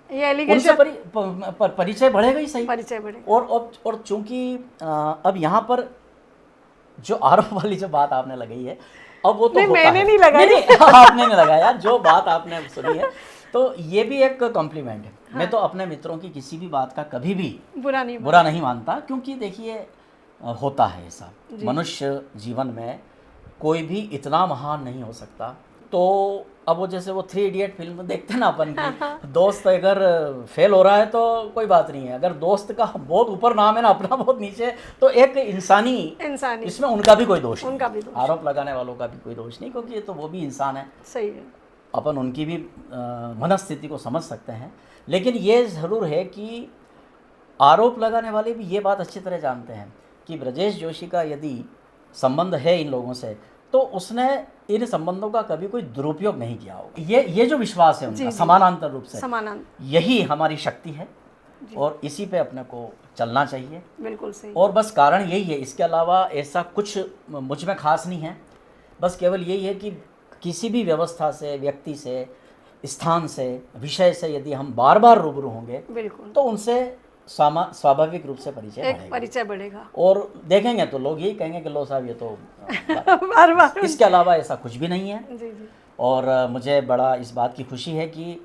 उनसे एलिगेशन परिचय बढ़ेगा ही सही। परिचय बढ़े। और चूंकि अब यहाँ पर जो आरोप वाली जो बात आपने लगाई है, अब वो तो नहीं, होता मैंने है। नहीं लगाई। नहीं, आपने नहीं लगाया, जो बात आपने सुनी है तो ये भी एक कॉम्प्लीमेंट है। हाँ। मैं तो अपने मित्रों की किसी भी बात का कभी भी बुरा नहीं बुरा नहीं मानता, क्योंकि देखिए होता है ऐसा, जी। मनुष्य जीवन में कोई भी इतना महान नहीं हो सकता। तो अब वो जैसे वो 3 इडियट फिल्म देखते हैं ना अपन की, दोस्त अगर फेल हो रहा है तो कोई बात नहीं है, अगर दोस्त का बहुत ऊपर नाम है ना, अपना बहुत नीचे, तो एक इंसानी इंसानी इसमें उनका भी कोई दोष नहीं, उनका भी दोष। आरोप लगाने वालों का भी कोई दोष नहीं, क्योंकि ये तो वो भी इंसान है, सही है। अपन उनकी भी मनस्थिति को समझ सकते हैं। लेकिन ये ज़रूर है कि आरोप लगाने वाले भी ये बात अच्छी तरह जानते हैं कि ब्रजेश जोशी का यदि संबंध है इन लोगों से, तो उसने इन संबंधों का कभी कोई दुरुपयोग नहीं किया होगा। ये जो विश्वास है उनका समानांतर रूप से, समानांतर, यही हमारी शक्ति है और इसी पे अपने को चलना चाहिए। बिल्कुल सही। और बस कारण यही है, इसके अलावा ऐसा कुछ मुझ में खास नहीं है। बस केवल यही है कि किसी भी व्यवस्था से, व्यक्ति से, स्थान से, विषय से यदि हम बार बार रूबरू होंगे, बिल्कुल, तो उनसे स्वाभाविक रूप से परिचय एक बढ़ेगा। परिचय बढ़ेगा और देखेंगे तो लोग यही कहेंगे कि लो साहब ये तो बार बार। इसके अलावा ऐसा कुछ भी नहीं है। जी जी। और मुझे बड़ा इस बात की खुशी है कि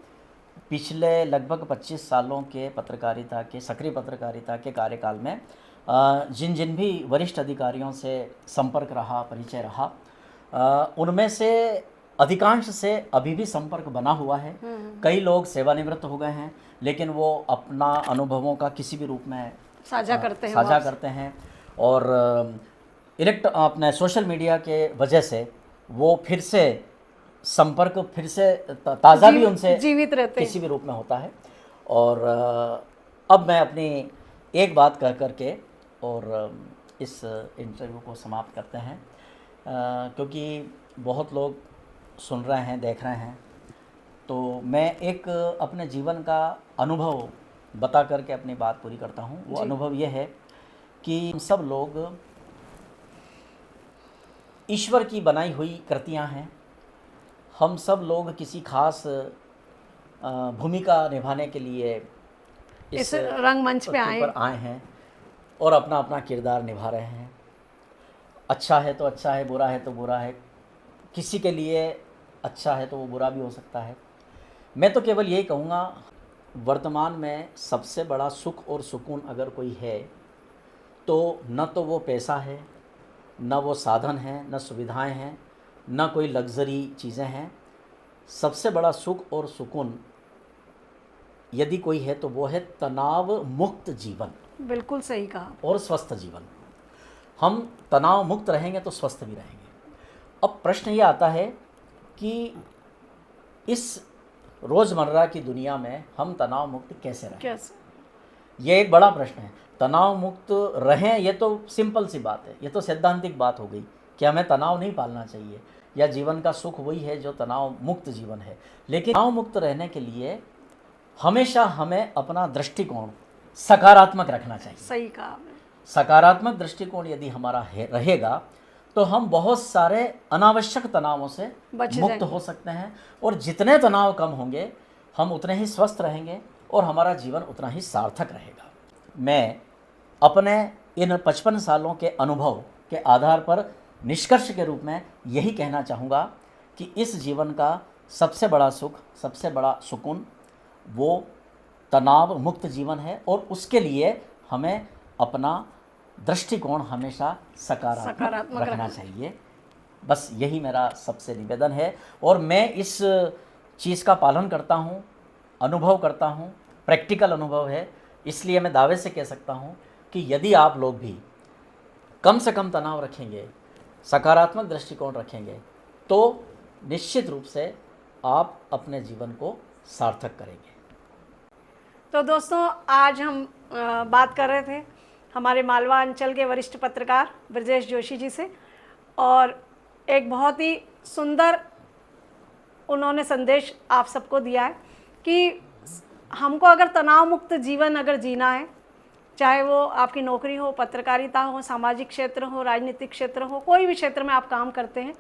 पिछले लगभग 25 सालों के पत्रकारिता के, सक्रिय पत्रकारिता के कार्यकाल में जिन जिन भी वरिष्ठ अधिकारियों से संपर्क रहा, परिचय रहा, उनमें से अधिकांश से अभी भी संपर्क बना हुआ है। कई लोग सेवानिवृत्त हो गए हैं, लेकिन वो अपना अनुभवों का किसी भी रूप में साझा करते हैं और अपने सोशल मीडिया के वजह से वो फिर से संपर्क फिर से ताज़ा भी उनसे जीवित रहते किसी भी रूप में होता है। और अब मैं अपनी एक बात कह करके और इस इंटरव्यू को समाप्त करते हैं, क्योंकि बहुत लोग सुन रहे हैं, देख रहे हैं, तो मैं एक अपने जीवन का अनुभव बता करके अपनी बात पूरी करता हूँ। वो अनुभव ये है कि हम सब लोग ईश्वर की बनाई हुई कृतियाँ हैं। हम सब लोग किसी खास भूमिका निभाने के लिए इस रंगमंच पे आए हैं और अपना अपना किरदार निभा रहे हैं। अच्छा है तो अच्छा है, बुरा है तो बुरा है, किसी के लिए अच्छा है तो वो बुरा भी हो सकता है। मैं तो केवल यही कहूँगा, वर्तमान में सबसे बड़ा सुख और सुकून अगर कोई है तो न तो वो पैसा है, न वो साधन है, न सुविधाएं हैं, न कोई लग्जरी चीज़ें हैं। सबसे बड़ा सुख और सुकून यदि कोई है तो वो है तनाव मुक्त जीवन। बिल्कुल सही कहा। और स्वस्थ जीवन। हम तनाव मुक्त रहेंगे तो स्वस्थ भी रहेंगे। अब प्रश्न ये आता है कि इस रोज़मर्रा की दुनिया में हम तनाव मुक्त कैसे रहें? कैसे? ये एक बड़ा प्रश्न है। तनाव मुक्त रहें, ये तो सिंपल सी बात है, ये तो सैद्धांतिक बात हो गई कि हमें तनाव नहीं पालना चाहिए, या जीवन का सुख वही है जो तनाव मुक्त जीवन है। लेकिन तनाव मुक्त रहने के लिए हमेशा हमें अपना दृष्टिकोण सकारात्मक रखना चाहिए। सही कहा। सकारात्मक दृष्टिकोण यदि हमारा रहेगा तो हम बहुत सारे अनावश्यक तनावों से मुक्त हो सकते हैं, और जितने तनाव कम होंगे हम उतने ही स्वस्थ रहेंगे और हमारा जीवन उतना ही सार्थक रहेगा। मैं अपने इन 55 सालों के अनुभव के आधार पर निष्कर्ष के रूप में यही कहना चाहूँगा कि इस जीवन का सबसे बड़ा सुख, सबसे बड़ा सुकून वो तनाव मुक्त जीवन है, और उसके लिए हमें अपना दृष्टिकोण हमेशा सकारात्मक रखना चाहिए। बस यही मेरा सबसे निवेदन है, और मैं इस चीज़ का पालन करता हूँ अनुभव करता हूँ, प्रैक्टिकल अनुभव है, इसलिए मैं दावे से कह सकता हूँ कि यदि आप लोग भी कम से कम तनाव रखेंगे, सकारात्मक दृष्टिकोण रखेंगे, तो निश्चित रूप से आप अपने जीवन को सार्थक करेंगे। तो दोस्तों, आज हम बात कर रहे थे हमारे मालवा अंचल के वरिष्ठ पत्रकार ब्रजेश जोशी जी से, और एक बहुत ही सुंदर उन्होंने संदेश आप सबको दिया है कि हमको अगर तनाव मुक्त जीवन अगर जीना है, चाहे वो आपकी नौकरी हो, पत्रकारिता हो, सामाजिक क्षेत्र हो, राजनीतिक क्षेत्र हो, कोई भी क्षेत्र में आप काम करते हैं,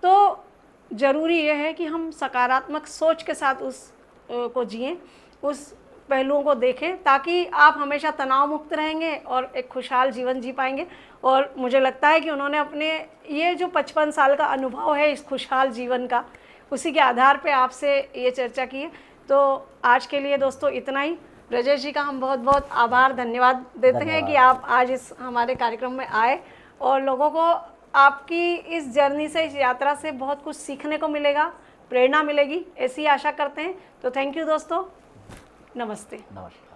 तो ज़रूरी ये है कि हम सकारात्मक सोच के साथ उस को जिएं, उस पहलुओं को देखें, ताकि आप हमेशा तनाव मुक्त रहेंगे और एक खुशहाल जीवन जी पाएंगे। और मुझे लगता है कि उन्होंने अपने ये जो 55 साल का अनुभव है इस खुशहाल जीवन का, उसी के आधार पे आपसे ये चर्चा की है। तो आज के लिए दोस्तों इतना ही। ब्रजेश जी का हम बहुत बहुत आभार, धन्यवाद देते हैं कि आप आज इस हमारे कार्यक्रम में आए, और लोगों को आपकी इस जर्नी से, इस यात्रा से बहुत कुछ सीखने को मिलेगा, प्रेरणा मिलेगी, ऐसी आशा करते हैं। तो थैंक यू दोस्तों, नमस्ते। नमस्कार।